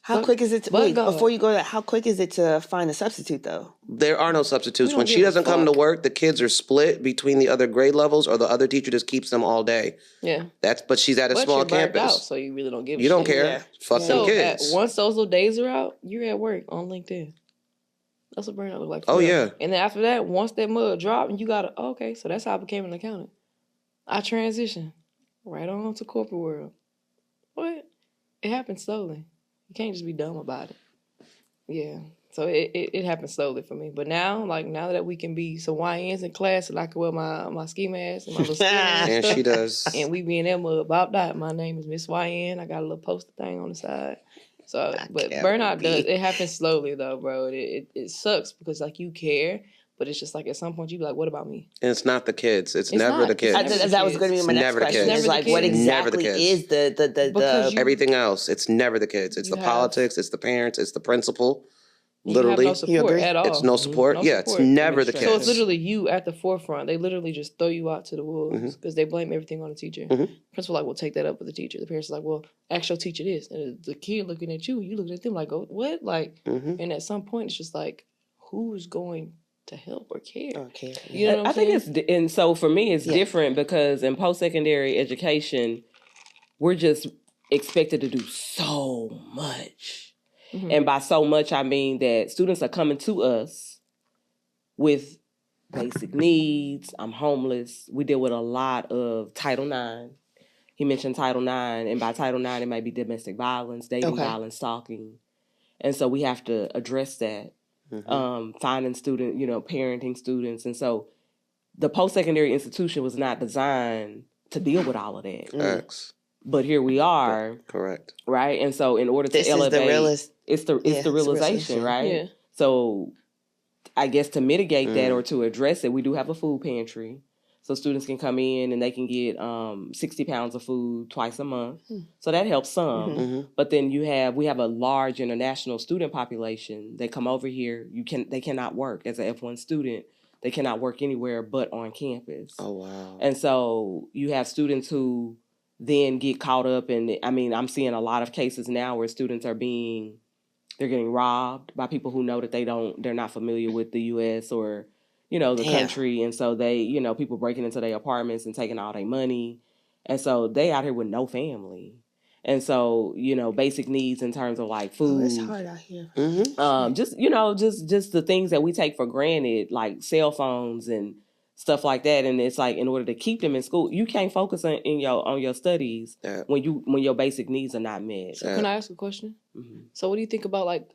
how quick is it before you go to that, how quick is it to find a substitute though? There are no substitutes. When she doesn't come to work, the kids are split between the other grade levels or the other teacher just keeps them all day. Yeah. But she's at a small campus. Out, so you really don't give a shit. You don't care. Yeah. Fuck them kids. Once those little days are out, you're at work on LinkedIn. That's what burnout looks like. Oh, yeah. And then after that, once that mud dropped, and you got to, okay, so that's how I became an accountant. I transitioned right on to corporate world. What? It happened slowly. You can't just be dumb about it. Yeah. So it happened slowly for me. But now that we can be some YNs in class and I can wear my ski mask and my little ski mask and stuff, she does. And we be in that mud, Bob Dot. My name is Miss YN. I got a little poster thing on the side. So, but burnout it happens slowly though, bro. It sucks because like you care, but it's just like at some point you be like, what about me? And it's not the kids. It's never the kids. That was going to be my next question. It's like, what exactly is the everything else? It's never the kids. It's the politics. It's the parents. It's the principal. Literally, you have no support at all. It's no support. It's never the kids. So it's literally you at the forefront. They literally just throw you out to the wolves because they blame everything on the teacher. Principal like, well, take that up with the teacher. The parents are like, well, ask your teacher this. And the kid looking at you, you looking at them like, oh, what? Like, and at some point, it's just like, who's going to help or care? Okay. You know what I'm saying? think and so for me, it's different because in post-secondary education, we're just expected to do so much. And by so much, I mean that students are coming to us with basic needs. I'm homeless. We deal with a lot of Title IX. He mentioned Title IX, and by Title IX, it might be domestic violence, dating violence, stalking. And so we have to address that, finding parenting students. And so the post-secondary institution was not designed to deal with all of that. But here we are. Correct. Right? And so in order to elevate... It's the realization, right? Yeah. So I guess to mitigate that or to address it, we do have a food pantry. So students can come in and they can get 60 pounds of food twice a month. So that helps some. But then we have a large international student population. They come over here. They cannot work as an F1 student. They cannot work anywhere but on campus. Oh, wow. And so you have students who then get caught up in, I'm seeing a lot of cases now where students are being they're getting robbed by people who know that they're not familiar with the U.S. or, the Damn. country. And so they, people breaking into their apartments and taking all their money. And so they out here with no family. And so, basic needs in terms of like food. It's hard out here. Just the things that we take for granted, like cell phones and stuff like that. And it's like, in order to keep them in school, you can't focus on your studies when your basic needs are not met. So can I ask a question? Mm-hmm. So what do you think about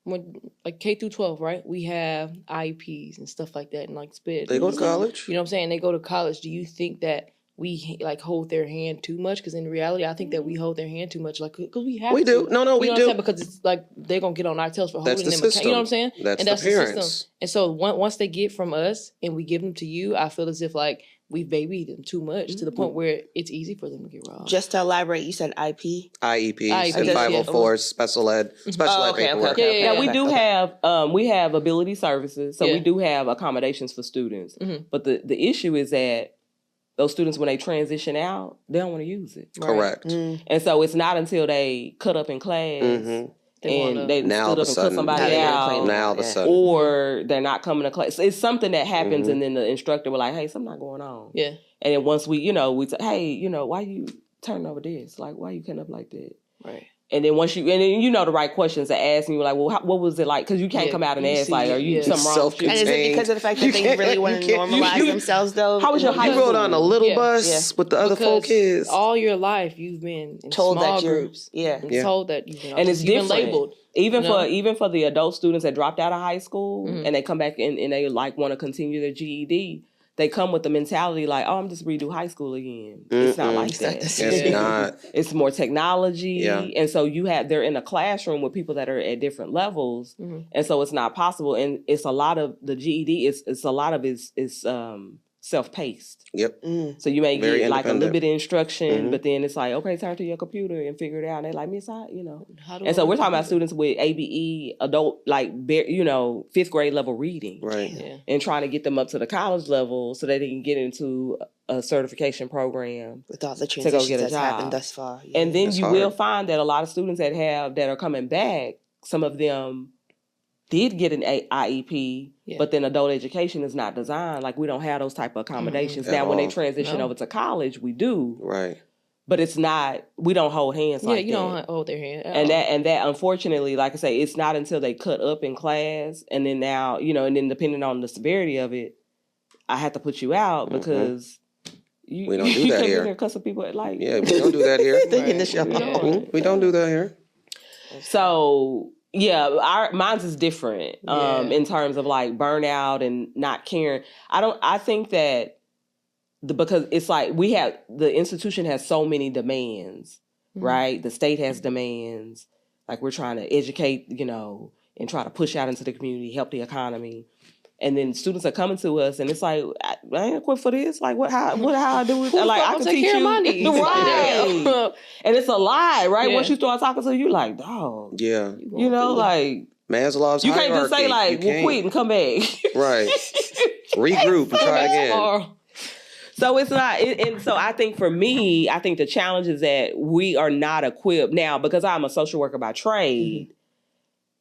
when K through 12, right? We have IEPs and stuff like that, and like SPED. They go to college. You know what I'm saying? They go to college. Do you think that we like hold their hand too much? Because in reality, I think that we hold their hand too much. Like, because we have. We do. No, you know we what do. I'm saying? Because it's like they're gonna get on our tails for holding them. System. You know what I'm saying? That's the parents. system. And so once they get from us and we give them to you, I feel as if like we babied them too much to the point where it's easy for them to get robbed. Just to elaborate, you said IP? IEPs and IEPs, 504s, special ed paperwork. Yeah, we do have we have ability services, so we do have accommodations for students. Mm-hmm. But the issue is that those students, when they transition out, they don't want to use it. Correct. Mm. And so it's not until they cut up in class they now stood up and cut somebody out. Now all of a sudden. Or they're not coming to class. It's something that happens, and then the instructor will like, hey, something not going on. Yeah. And then once we, we say, hey, why you turning over this? Like, why you cutting up like that? Right. And then once you know the right questions to ask, and you're like, well, what was it like? Because you can't come out and ask, like, are you something wrong with you? And is it because of the fact that they really want to normalize themselves, though? How was your high You school? rode on a little bus with the other four kids. All your life, you've been in told small that you're groups. told that you've been and it's you've been different. labeled. Even for the adult students that dropped out of high school and they come back and they like want to continue their GED, they come with the mentality like, oh, I'm just redo high school again. It's not like that. It's not. It's more technology. And so they're in a classroom with people that are at different levels. And so it's not possible. And it's a lot of the GED, it's a lot of it's self-paced. Yep. So you may Very get like a little independent. bit of instruction, but then it's like, okay, turn to your computer and figure it out. And they're like, Miss, and so we're talking about students with ABE, adult, like, fifth grade level reading. Right. Yeah. And trying to get them up to the college level so that they can get into a certification program. With all the go transitions get a that's job. happened thus far. Yeah. And then That's you hard. will find that a lot of students that are coming back, some of them did get an IEP, but then adult education is not designed. Like, we don't have those type of accommodations. At Now, when they all. transition over to college, we do. Right. But it's not, we don't hold hands like that. Yeah, you don't hold their hand. And that unfortunately, like I say, it's not until they cut up in class and then now, and then depending on the severity of it, I have to put you out because We don't do that here. Cussing people like, Yeah, we don't do that here. They in the show. We don't do that here. So yeah, mine's is different in terms of like burnout and not caring. I think that because it's like the institution has so many demands, right? The state has demands. Like, we're trying to educate, and try to push out into the community, help the economy. And then students are coming to us, and it's like, I ain't equipped for this. Like, how I do it? Like, I can teach you, right? And it's a lie, right? Yeah. Once you start talking to you, like, dog, Yeah. like, Maslow's you can't just say hierarchy. like, You "Well, can't. quit and come back." Right. Regroup and try again. So it's not, and so I think for me, I think the challenge is that we are not equipped now, because I'm a social worker by trade.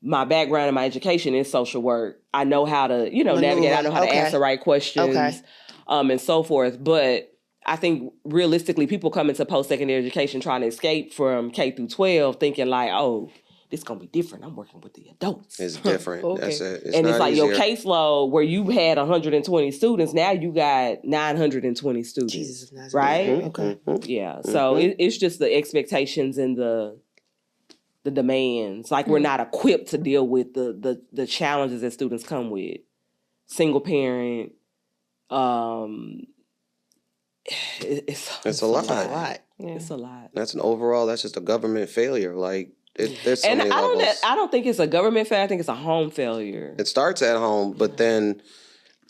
My background and my education is social work. I know how to, navigate. I know how to ask the right questions, and so forth. But I think realistically, people come into post-secondary education trying to escape from K through 12, thinking like, oh, this is going to be different. I'm working with the adults. It's different. Okay. That's it. And not it's like easier. your caseload where you had 120 students, now you got 920 students. Jesus of Nazareth. Right? Okay. Yeah. So it's just the expectations and the demands. Like, we're not equipped to deal with the challenges that students come with. Single parent. It's a lot. Yeah. It's a lot. That's that's just a government failure. Like, there's so many levels. I don't think it's a government failure. I think it's a home failure. It starts at home, but then,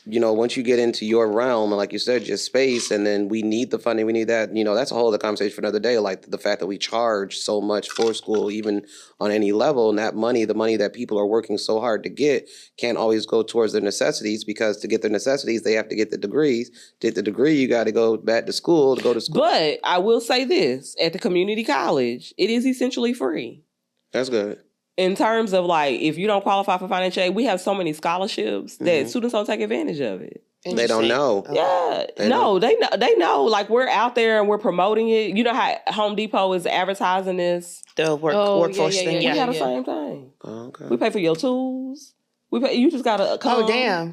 once you get into your realm, and like you said, your space, and then we need the funding, we need that, that's a whole other conversation for another day. Like, the fact that we charge so much for school, even on any level, and that money, the money that people are working so hard to get, can't always go towards their necessities, because to get their necessities, they have to get the degrees. To get the degree, you got to go back to school to go to school. But I will say this, at the community college, it is essentially free. That's good. in terms of like, if you don't qualify for financial aid, we have so many scholarships that students don't take advantage of it. They don't know. Yeah, they know. Like, we're out there and we're promoting it. You know how Home Depot is advertising this. The workforce thing. We Yeah. have the same thing. Oh, okay. We pay for your tools. We pay. You just gotta come.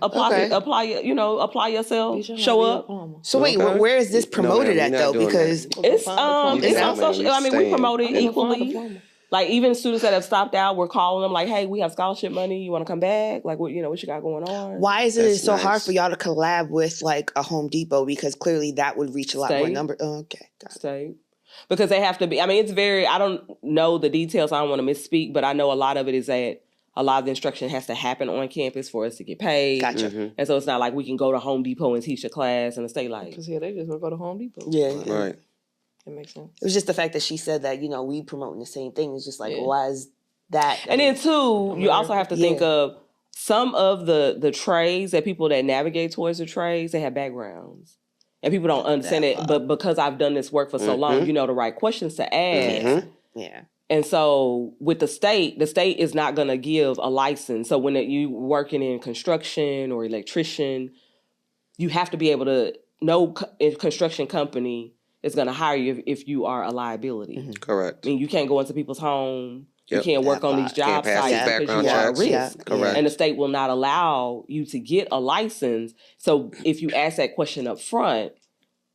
Apply yourself. Show up. So wait, where is this promoted at though? Because it's on social. I mean, we promote it equally. Like, even students that have stopped out, we're calling them like, "Hey, we have scholarship money. You want to come back? Like, what you got going on?" Why is it so hard for y'all to collab with like a Home Depot? Because clearly that would reach a lot more number. Oh, okay, got it. State. Because they have to be. I mean, it's very. I don't know the details. I don't want to misspeak, but I know a lot of it is that a lot of the instruction has to happen on campus for us to get paid. Gotcha. And so it's not like we can go to Home Depot and teach a class and stay like. Because they just want to go to Home Depot. Yeah, right. That makes sense. It was just the fact that she said that, we promoting the same thing. It's just like, why is that? And then too, you also have to think of some of the trades that people that navigate towards the trades, they have backgrounds. And people don't understand it. But because I've done this work for so long, you know the right questions to ask. Yeah. And so with the state is not going to give a license. So when you working in construction or electrician, you have to be able to know a construction company is going to hire you if you are a liability. Correct. I mean, you can't go into people's home. You can't work on these job sites because you are a risk. Correct. And the state will not allow you to get a license. So if you ask that question up front,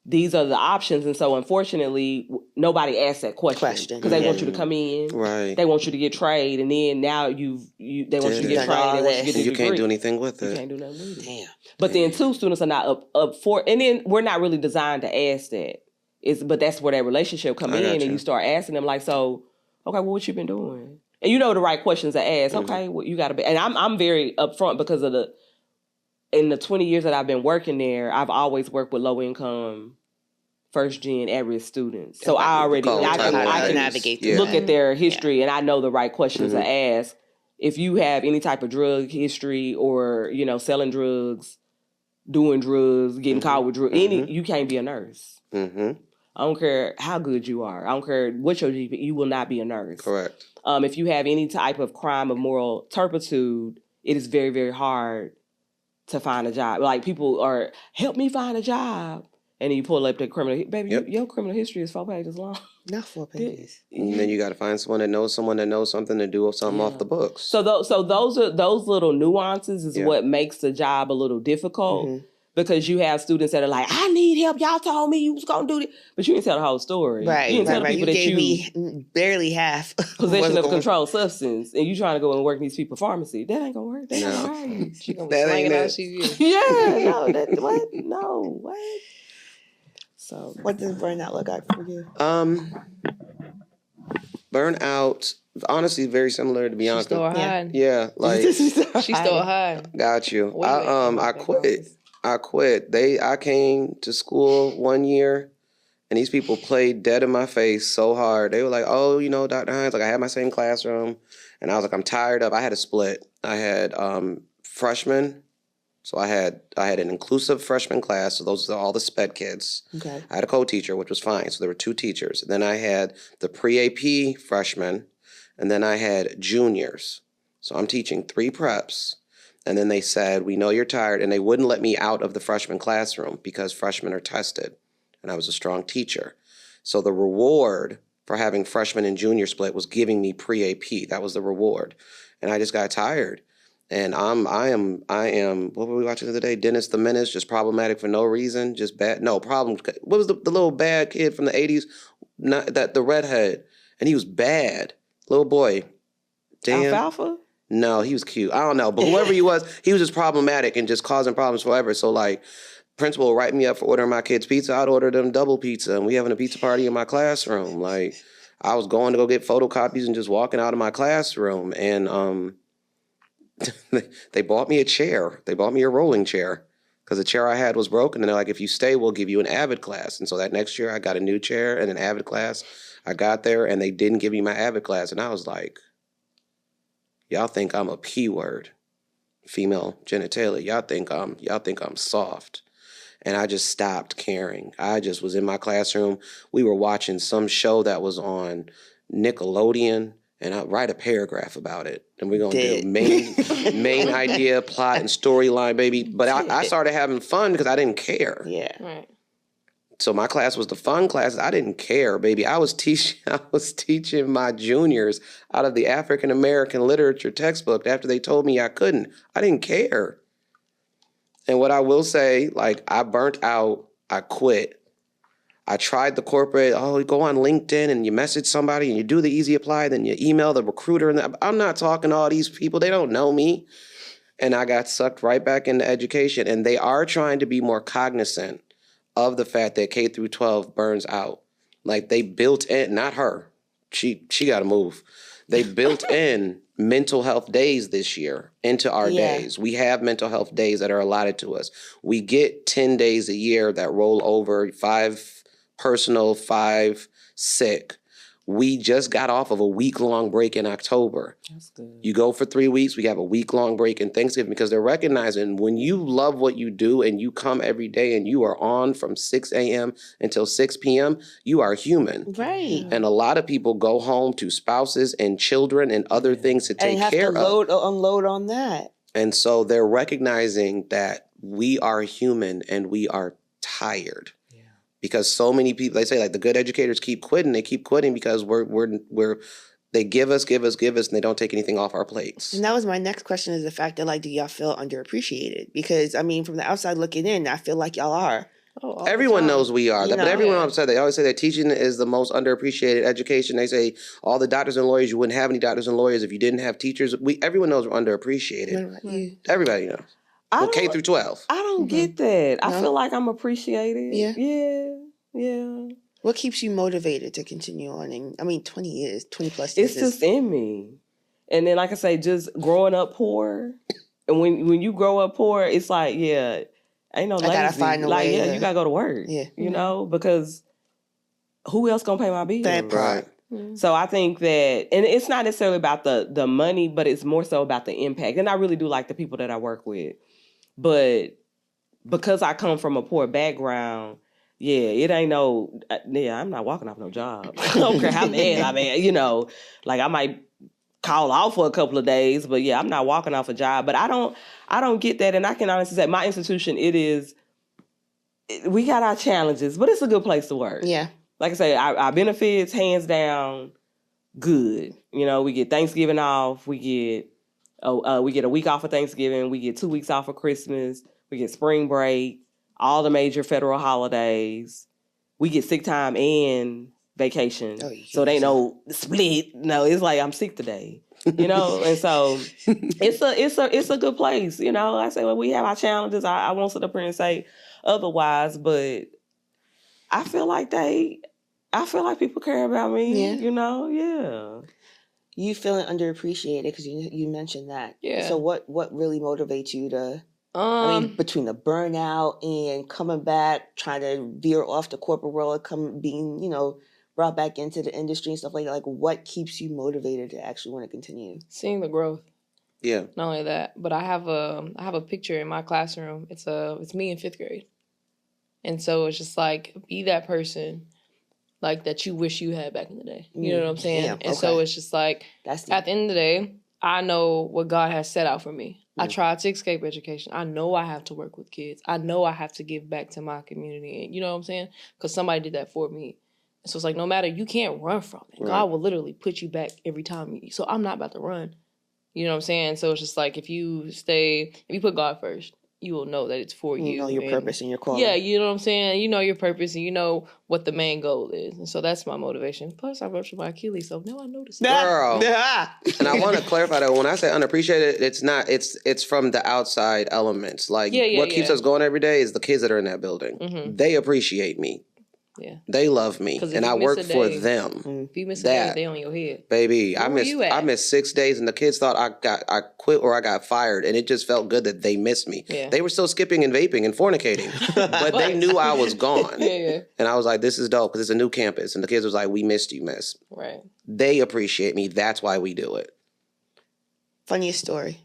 these are the options. And so unfortunately, nobody asks that question because they want you to come in. Right. They want you to get trained. And then now they want you to get trained. They want you to get a you can't do anything with it. You can't do nothing with it. Damn. But then two students are not up for, and then we're not really designed to ask that. But that's where that relationship come in, and you start asking them like, so, okay, well, what you been doing? And you know the right questions to ask. Okay, well, you got to be, and I'm very upfront because of in the 20 years that I've been working there, I've always worked with low income, first gen, at-risk students. So I can navigate. Look at their history, and I know the right questions to ask. If you have any type of drug history or selling drugs, doing drugs, getting caught with drugs, you can't be a nurse. I don't care how good you are. I don't care what your GPA, you will not be a nurse. Correct. If you have any type of crime of moral turpitude, it is very, very hard to find a job. Like, people are, help me find a job. And then you pull up the criminal, baby, your criminal history is 4 pages long. Not 4 pages. And then you got to find someone that knows something to do something off the books. So those little nuances is what makes the job a little difficult. Because you have students that are like, I need help. Y'all told me you was going to do this. But you didn't tell the whole story. Right, you didn't tell people you that gave me barely half. Possession of controlled substance. And you trying to go and work in these people's pharmacy. That ain't going to work. That ain't going to hire you. She going to be slanging out CV. Yeah. No, what? No, what? So, what does burnout look like for you? Burnout, honestly, very similar to Bianca. She started hiding. Yeah, like she started hiding. Got you. I quit. I came to school one year, and these people played dead in my face so hard. They were like, "Oh, Dr. Hines." Like, I had my same classroom, and I was like, "I'm tired of." I had a split. I had freshmen. So I had an inclusive freshman class. So those are all the SPED kids. Okay. I had a co-teacher, which was fine. So there were 2 teachers. And then I had the pre-AP freshmen, and then I had juniors. So I'm teaching 3 preps. And then they said, we know you're tired. And they wouldn't let me out of the freshman classroom because freshmen are tested. And I was a strong teacher. So the reward for having freshman and junior split was giving me pre-AP. That was the reward. And I just got tired. And I am, what were we watching the other day? Dennis the Menace, just problematic for no reason, just bad. No, problem. What was the little bad kid from the 80s? The redhead. And he was bad. Little boy. Damn. Alfalfa? No, he was cute. I don't know. But whoever he was just problematic and just causing problems forever. So, like, principal will write me up for ordering my kids pizza. I'd order them double pizza. And we having a pizza party in my classroom. Like, I was going to go get photocopies and just walking out of my classroom. And they bought me a chair. They bought me a rolling chair because the chair I had was broken. And they're like, if you stay, we'll give you an Avid class. And so that next year I got a new chair and an Avid class. I got there and they didn't give me my Avid class. And I was like, y'all think I'm a P word, female genitalia. Y'all think I'm soft. And I just stopped caring. I just was in my classroom. We were watching some show that was on Nickelodeon. and I'll write a paragraph about it. And we're going to do main idea, plot, and storyline, baby. But I started having fun because I didn't care. Yeah. Right. So my class was the fun class. I didn't care, baby. I was teaching my juniors out of the African American literature textbook after they told me I couldn't. I didn't care. And what I will say, like, I burnt out. I quit. I tried the corporate, you go on LinkedIn and you message somebody and you do the easy apply, then you email the recruiter. And I'm not talking to all these people. They don't know me. And I got sucked right back into education. And they are trying to be more cognizant of the fact that K through 12 burns out. Like, they built in, not her, she got to move. They built in mental health days this year into our days. We have mental health days that are allotted to us. We get 10 days a year that roll over, 5 personal, 5 sick. We just got off of a week-long break in October. That's good. You go for 3 weeks, we have a week-long break in Thanksgiving because they're recognizing when you love what you do and you come every day and you are on from 6 a.m. until 6 p.m., you are human. Right. And a lot of people go home to spouses and children and other things to take care of. And have to unload on that. And so they're recognizing that we are human and we are tired. Because so many people, they say, like, the good educators keep quitting. They keep quitting because they give us, and they don't take anything off our plates. And that was my next question, is the fact that, like, do y'all feel underappreciated? Because, I mean, from the outside looking in, I feel like y'all are. Everyone knows we are. But everyone yeah. always said, they always say that teaching is the most underappreciated education. They say all the doctors and lawyers, you wouldn't have any doctors and lawyers if you didn't have teachers. Everyone knows we're underappreciated. What about you? Everybody knows. K through 12. I don't get that. No? I feel like I'm appreciated. Yeah. What keeps you motivated to continue on? And I mean, 20 plus years. It's just in me. And then, like I say, just growing up poor. And when you grow up poor, it's like, ain't no lazy. I gotta find a way. You gotta go to work. Yeah. You know, because who else gonna pay my bills? That part. Right. So I think that, and it's not necessarily about the money, but it's more so about the impact. And I really do like the people that I work with. But because I come from a poor background, it ain't I'm not walking off no job. I don't care how mad I'm at, like I might call off for a couple of days, but I'm not walking off a job. But I don't get that. And I can honestly say my institution, we got our challenges, but it's a good place to work. Yeah. Like I say, our benefits, hands down, good. We get Thanksgiving off. We get a week off for Thanksgiving. We get 2 weeks off for Christmas. We get spring break, all the major federal holidays. We get sick time and vacation. So they know split. No, it's like I'm sick today. And so it's a good place. I say, well, we have our challenges. I won't sit up here and say otherwise, but I feel like people care about me. Yeah. You feeling underappreciated because you mentioned that. Yeah. So what really motivates you to? I mean, between the burnout and coming back, trying to veer off the corporate world, being brought back into the industry and stuff like that. Like, what keeps you motivated to actually want to continue? Seeing the growth. Yeah. Not only that, but I have a picture in my classroom. It's me in 5th grade, and so it's just like, be that person, like, that you wish you had back in the day. You know what I'm saying? Yeah, and so it's just like, at the end of the day, I know what God has set out for me. I tried to escape education. I know I have to work with kids. I know I have to give back to my community. And you know what I'm saying? Because somebody did that for me. So it's like, no matter, you can't run from it. Right. God will literally put you back every time. So I'm not about to run. You know what I'm saying? So it's just like, if you put God first, you will know that it's for you. You know your purpose and your calling. Yeah, you know what I'm saying? You know your purpose and you know what the main goal is. And so that's my motivation. Plus, I ruptured my Achilles, so now I notice. Girl. And I want to clarify that when I say unappreciated, it's from the outside elements. Like, what keeps us going every day is the kids that are in that building. Mm-hmm. They appreciate me. Yeah. They love me. And I work for them. If you miss a day, they on your head. Baby, I missed 6 days and the kids thought I quit or I got fired, and it just felt good that they missed me. Yeah. They were still skipping and vaping and fornicating, but they knew I was gone. Yeah. And I was like, this is dope because it's a new campus. And the kids was like, we missed you, miss. Right. They appreciate me. That's why we do it. Funniest story.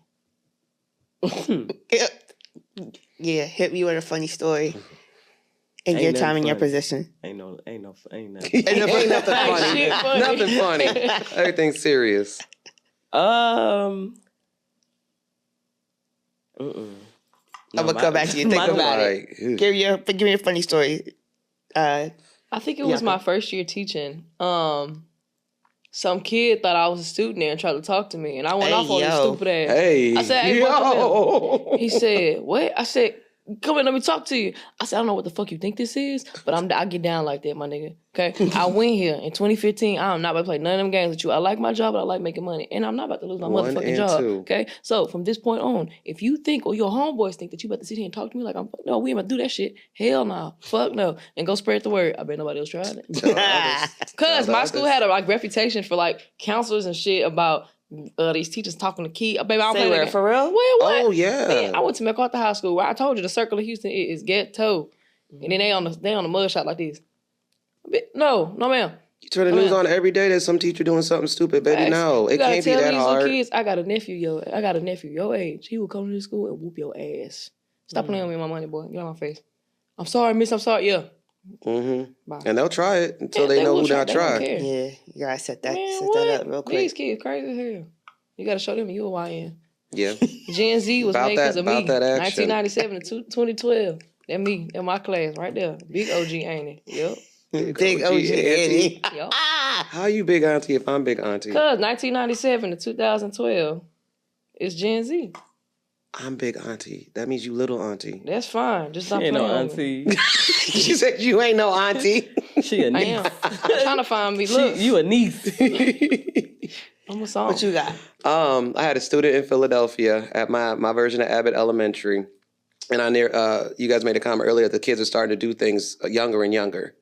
Yeah, hit me with a funny story. in Ain't your nothing time in your funny. Position? Ain't nothing. Ain't nothing funny. Shit funny. Nothing funny. Everything's serious. Mm-mm. I'm gonna come back to you. Think about it. Like, Give me a funny story. I think it was my first year teaching. Some kid thought I was a student there and tried to talk to me, and I went off on his stupid ass. Hey, I said, "Hey, yo. He said, "What?" I said, "Come in, let me talk to you." I said, "I don't know what the fuck you think this is, but I get down like that, my nigga." Okay, I went here in 2015. I'm not about to play none of them games with you. I like my job, but I like making money, and I'm not about to lose my motherfucking job. Okay, so from this point on, if you think or your homeboys think that you about to sit here and talk to me like no, we ain't about to do that shit. Hell no, fuck no, and go spread the word. I bet nobody else tried it. Cause my school had a reputation for like counselors and shit about. These teachers talking to kids. Baby, I don't play that. For real? Well, what? Oh yeah. Man, I went to MacArthur High School where I told you the circle of Houston is ghetto. And then they on the mud shot like this. No, ma'am. You turn the news on every day. There's some teacher doing something stupid, baby. No, it can't be that hard. Kids, I got a nephew your age. He will come to the school and whoop your ass. Stop playing with me, my money, boy. Get out my face. I'm sorry, miss. I'm sorry. Yeah. Mm-hmm. And they'll try it until they know who not try. Yeah, you gotta set that up real quick. These kids crazy as hell. You gotta show them you a YN. Yeah. Gen Z was made because of me. That action. 1997 to 2012. That me. That my class right there. Big OG, ain't it? Yep. Big OG, ain't it? Yep. How you big auntie if I'm big auntie? Cause 1997 to 2012 is Gen Z. I'm big auntie. That means you little auntie. That's fine. Just stop She ain't playing no with me. auntie. She said you ain't no auntie. She a I niece. am. I'm trying to find me. Look, You a niece. I'm a song. What you got? I had a student in Philadelphia at my version of Abbott Elementary, and you guys made a comment earlier. The kids are starting to do things younger and younger,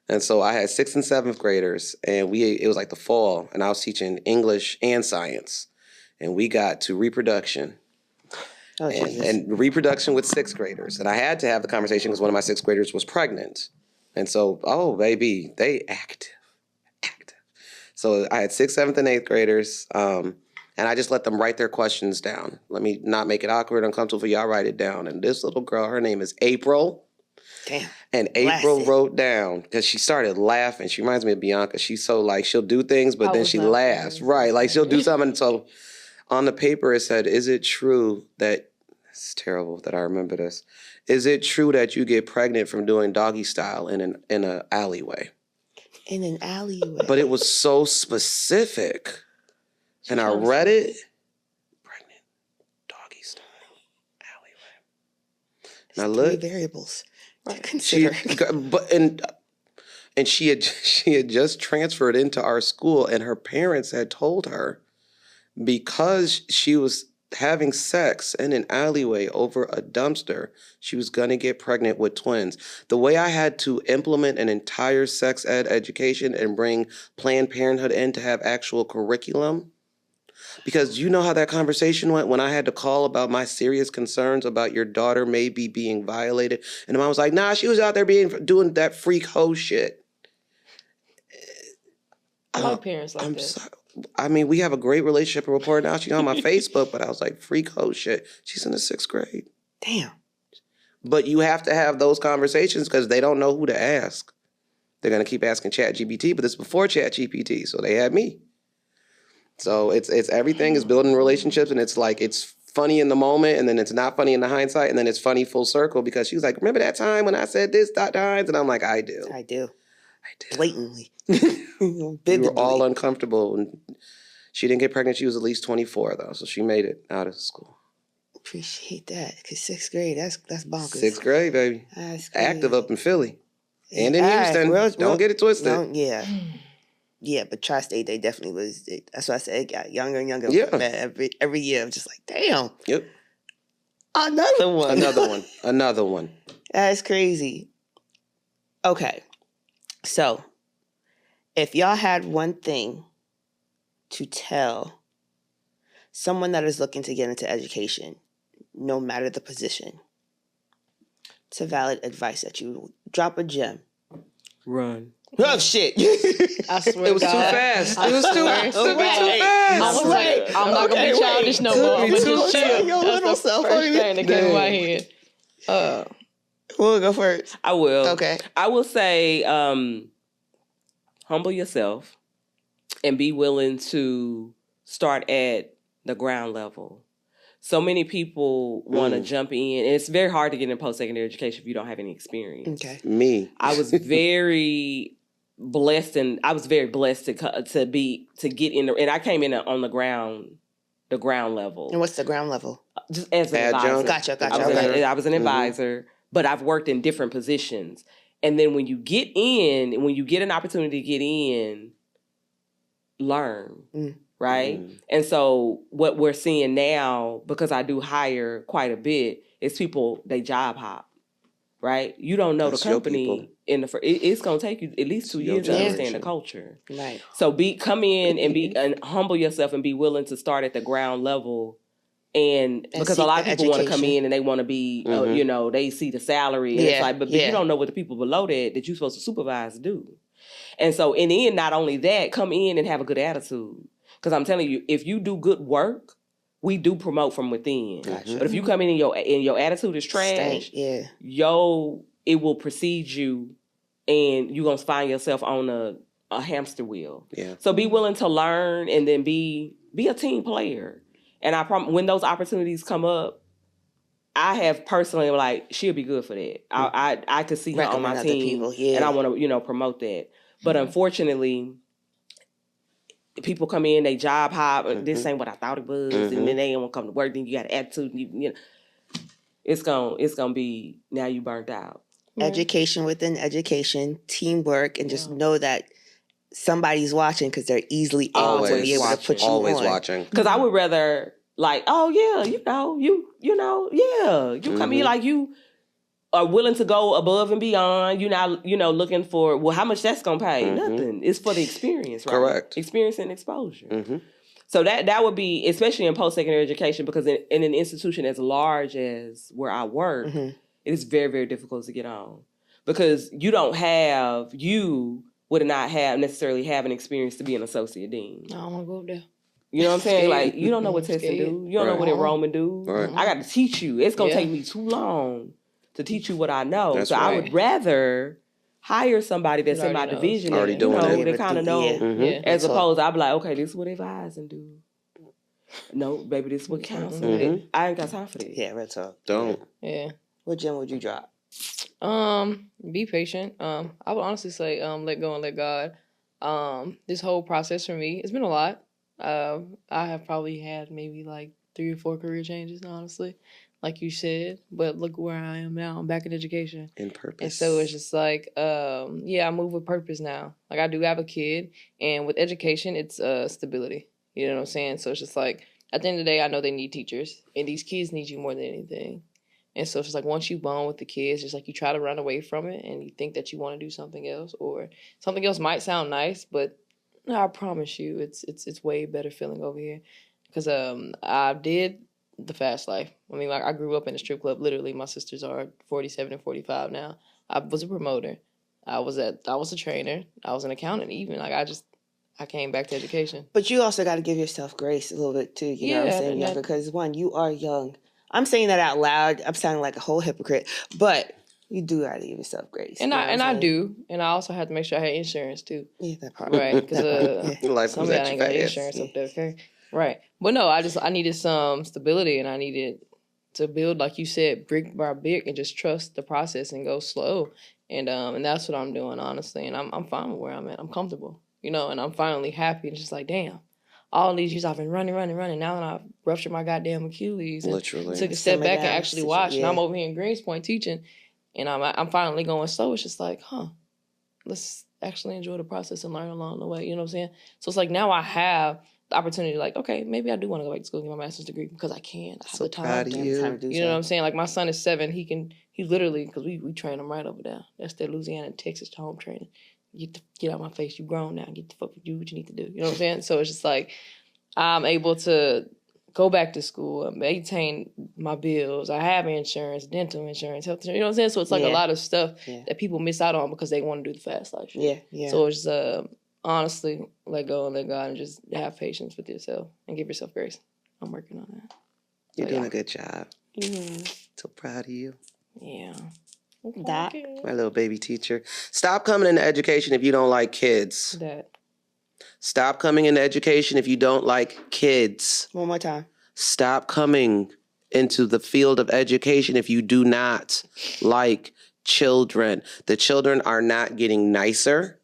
and so I had 6th and 7th graders, and it was like the fall, and I was teaching English and science, and we got to reproduction. And reproduction with 6th graders. And I had to have the conversation because one of my 6th graders was pregnant. And so, oh, baby, they active. So I had 6th, 7th, and 8th graders. And I just let them write their questions down. Let me not make it awkward, uncomfortable for y'all. Write it down. And this little girl, her name is April. Damn. And April wrote down, because she started laughing. She reminds me of Bianca. She's so like, she'll do things, but then she laughs. Right. Like she'll do something. So on the paper, it said, is it true that, it's terrible that I remember this. Is it true that you get pregnant from doing doggy style in an alleyway? In an alleyway. But it was so specific. And I read it. Pregnant, doggy style, alleyway. And I looked. 3 variables to consider. And she had just transferred into our school, and her parents had told her, because she was having sex in an alleyway over a dumpster, she was going to get pregnant with twins. The way I had to implement an entire sex ed education and bring Planned Parenthood in to have actual curriculum, because you know how that conversation went when I had to call about my serious concerns about your daughter maybe being violated. And the mom was like, nah, she was out there doing that freak hoe shit. I like parents like that. Sorry. I mean, we have a great relationship and rapport now. She's on my Facebook, but I was like, freak hoe shit. She's in the 6th grade. Damn. But you have to have those conversations because they don't know who to ask. They're going to keep asking ChatGPT, but it's before ChatGPT, so they had me. So it's everything is building relationships, and it's like it's funny in the moment, and then it's not funny in the hindsight, and then it's funny full circle because she was like, remember that time when I said this, Dr. Hines? And I'm like, I do. Blatantly. We were all uncomfortable. And she didn't get pregnant. She was at least 24, though, so she made it out of school. Appreciate that, because 6th grade, that's bonkers. 6th grade, baby. That's active up in Philly. And in Houston. Don't get it twisted. Yeah, but Tri-State, they definitely was. That's why I said it got younger and younger. Yeah. Every year, I'm just like, damn. Yep. Another one. That's crazy. Okay. So, if y'all had one thing to tell someone that is looking to get into education, no matter the position, it's a valid advice that you drop a gem. Run. Oh, shit. I swear It was too fast. It was too fast. I was like, I'm not going to be childish no more. I'm going to just chill. Your little That's the self. first thing that came in my head. We'll go first. I will. Okay. I will say, humble yourself and be willing to start at the ground level. So many people want to jump in, and it's very hard to get in post-secondary education if you don't have any experience. Okay. Me. I was very blessed, and I was very blessed to get in, and I came in on the ground level. And what's the ground level? Just as an Adjunct. advisor. Gotcha. I was an advisor, but I've worked in different positions. And then when you get an opportunity to get in, learn, right? And so what we're seeing now, because I do hire quite a bit, is people, they job hop, right? You don't know That's the company it's going to take you at least 2 years to understand the culture. Right. So come in and humble yourself and be willing to start at the ground level. And because a lot of people want to come in and they want to be, they see the salary. And it's like, but you don't know what the people below that you're supposed to supervise do. And so in the end, not only that, come in and have a good attitude. Because I'm telling you, if you do good work, we do promote from within. Gotcha. But if you come in and your attitude is trash, it will precede you and you're going to find yourself on a hamster wheel. Yeah. So be willing to learn and then be a team player. And I promise, when those opportunities come up, I have personally she'll be good for that. I could see her on my team, and I want to promote that. But unfortunately, people come in, they job hop. This ain't what I thought it was, and then they don't want to come to work. Then you got an attitude. It's gonna be now you burnt out. Education within education, teamwork, and just know that somebody's watching because they're easily able to be able to put you always on. watching. Because I would rather you come in you are willing to go above and beyond. You're not looking for how much that's gonna pay. Nothing. It's for the experience, right? Correct. Experience and exposure. So that would be, especially in post-secondary education, because in an institution as large as where I work, it is very, very difficult to get on. Because you would not necessarily have an experience to be an associate dean. I don't want to go up there. You know what I'm saying? You don't know what testing do. You don't know what enrollment do. Right. I got to teach you. It's going to take me too long to teach you what I know. That's I would rather hire somebody that's in my division already doing it. They kind of know. As opposed to, I'd be like, okay, this is what advise and do. No, baby, this is what counsel. I ain't got time for that. Yeah, real talk. Don't. Yeah. What gem would you drop? Be patient. I would honestly say, let go and let God. This whole process for me, it's been a lot. I have probably had maybe 3 or 4 career changes, honestly, like you said. But look where I am now. I'm back in education. In purpose. And so it's just I move with purpose now. I do have a kid, and with education, it's stability. You know what I'm saying? So it's just at the end of the day, I know they need teachers, and these kids need you more than anything. And so it's just once you bond with the kids, it's you try to run away from it, and you think that you want to do something else, or something else might sound nice, but I promise you, it's way better feeling over here. Because I did the fast life. I mean, I grew up in a strip club. Literally, my sisters are 47 and 45 now. I was a promoter. I was a trainer. I was an accountant. Even I came back to education. But you also got to give yourself grace a little bit too. You know what I'm saying? Yeah, because one, you are young. I'm saying that out loud. I'm sounding like a whole hypocrite, but you do got to give yourself grace. And I do. And I also have to make sure I had insurance too. Yeah, that part. Right? Because some of that ain't got insurance up there. Okay. Right. But no, I needed some stability, and I needed to build, like you said, brick by brick, and just trust the process and go slow. And that's what I'm doing, honestly. And I'm fine with where I'm at. I'm comfortable, and I'm finally happy. And just damn, all these years I've been running. Now I've ruptured my goddamn Achilles. And literally took a step back and actually watched. And I'm over here in Greenspoint teaching, and I'm finally going slow. It's just let's actually enjoy the process and learn along the way. You know what I'm saying? So it's now I have the opportunity, okay, maybe I do want to go back to school and get my master's degree because I can. I have the time. You know what I'm saying? My son is 7. He literally, because we train him right over there. That's their Louisiana and Texas home training. Get out my face. You grown now. Get the fuck do what you need to do. You know what I'm saying? So it's just I'm able to go back to school, maintain my bills. I have insurance, dental insurance, health insurance. You know what I'm saying? So it's a lot of stuff that people miss out on because they want to do the fast life. Yeah. So it's honestly, let go and let God, and just have patience with yourself and give yourself grace. I'm working on that. You're doing a good job. Mm-hmm. So proud of you. Yeah. That. My little baby teacher. Stop coming into education if you don't like kids. That. Stop coming into education if you don't like kids. One more time. Stop coming into the field of education if you do not like children. The children are not getting nicer.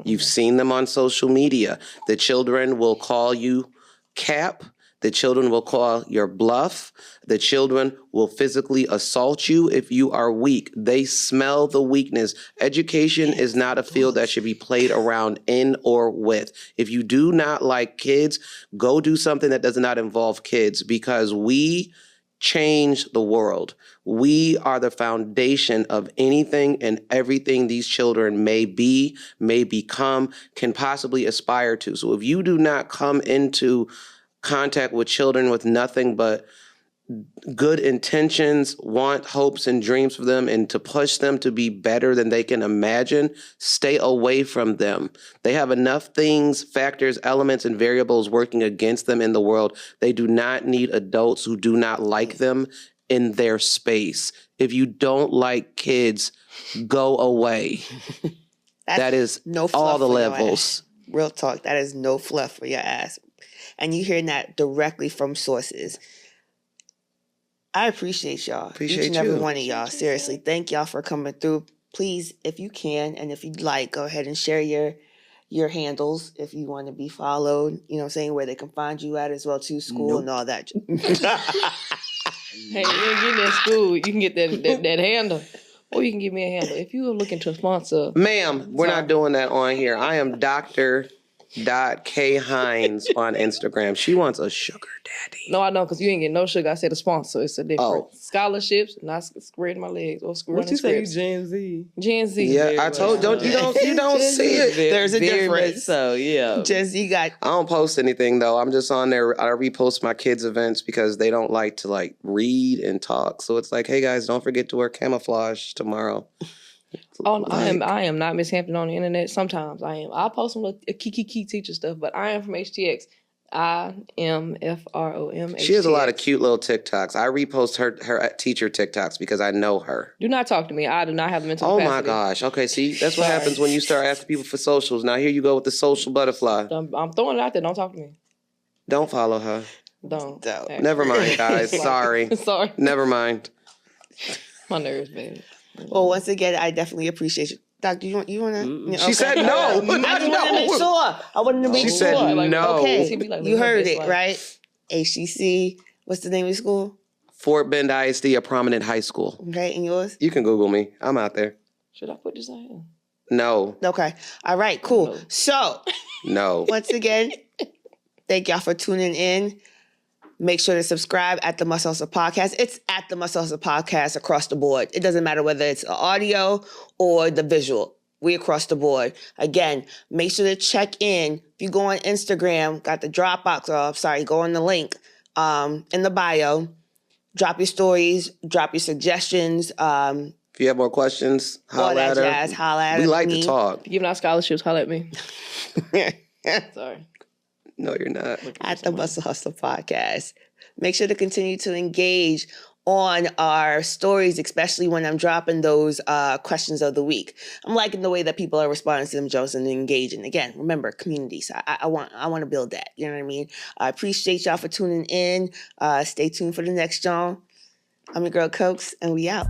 You've seen them on social media. The children will call you cap. The children will call your bluff. The children will physically assault you if you are weak. They smell the weakness. Education is not a field that should be played around in or with. If you do not like kids, go do something that does not involve kids, because we change the world. We are the foundation of anything and everything these children may be, may become, can possibly aspire to. So if you do not come into contact with children with nothing but good intentions, want hopes and dreams for them, and to push them to be better than they can imagine, stay away from them. They have enough things, factors, elements, and variables working against them in the world. They do not need adults who do not like them in their space. If you don't like kids, go away. That is no all fluff the for your levels. ass. Real talk. That is no fluff for your ass. And you hearing that directly from sources. I appreciate y'all. Appreciate each and every you. one of y'all. Seriously, thank y'all for coming through. Please, if you can, and if you'd like, go ahead and share your handles if you want to be followed. You know what I'm saying? Where they can find you at as well, too. School and all that. Hey, you ain't getting that school. You can get that handle. Or you can give me a handle. If you are looking to sponsor. Ma'am, we're not doing that on here. I am Dr. K. Hines on Instagram. She wants a sugar daddy. No, I don't, because you ain't getting no sugar. I said a sponsor. It's a different. Oh. Scholarships, not spreading my legs or What you say, you scripts. Gen Z? Gen Z. Yeah, I told you don't see it. There's a Very much difference. so, yeah. Jesse got I don't post anything though. I'm just on there. I repost my kids' events because they don't like to read and talk. So it's like, hey guys, don't forget to wear camouflage tomorrow. Oh, I am not Miss Hampton on the internet. Sometimes I am. I'll post some little key teacher stuff, but I am from HTX. I am FROM. She has a lot of cute little TikToks. I repost her teacher TikToks because I know her. Do not talk to me. I do not have the mental Oh capacity. my gosh. Okay, see, that's what happens when you start asking people for socials. Now here you go with the social butterfly. I'm throwing it out there. Don't talk to me. Don't follow her. Don't. Never mind, guys. Sorry. Sorry. Never mind. My nerves, baby. Well, once again, I definitely appreciate you. Doctor, you want to? She said no. I just wanted to make sure. I wanted to make She sure. said no. Okay, Like, you heard it, right? HCC. What's the name of the school? Fort Bend ISD, a prominent high school. Okay, and yours? You can Google me. I'm out there. Should I put this on here? No. Okay. All right, cool. So, No. once again, thank y'all for tuning in. Make sure to subscribe at the Muscle Hustle Podcast. It's at the Muscle Hustle Podcast across the board. It doesn't matter whether it's audio or the visual. We across the board. Again, make sure to check in. If you go on Instagram, got the Dropbox, go on the link in the bio. Drop your stories, drop your suggestions. If you have more questions, All holla that at her. jazz, holla at We like me. to talk. Giving out scholarships, holler at me. Sorry. No, you're not. At the Muscle Hustle Podcast. Make sure to continue to engage on our stories, especially when I'm dropping those questions of the week. I'm liking the way that people are responding to them, Jones, and engaging. Again, remember, community. So I want to build that. You know what I mean? I appreciate y'all for tuning in. Stay tuned for the next John. I'm your girl Cokes, and we out.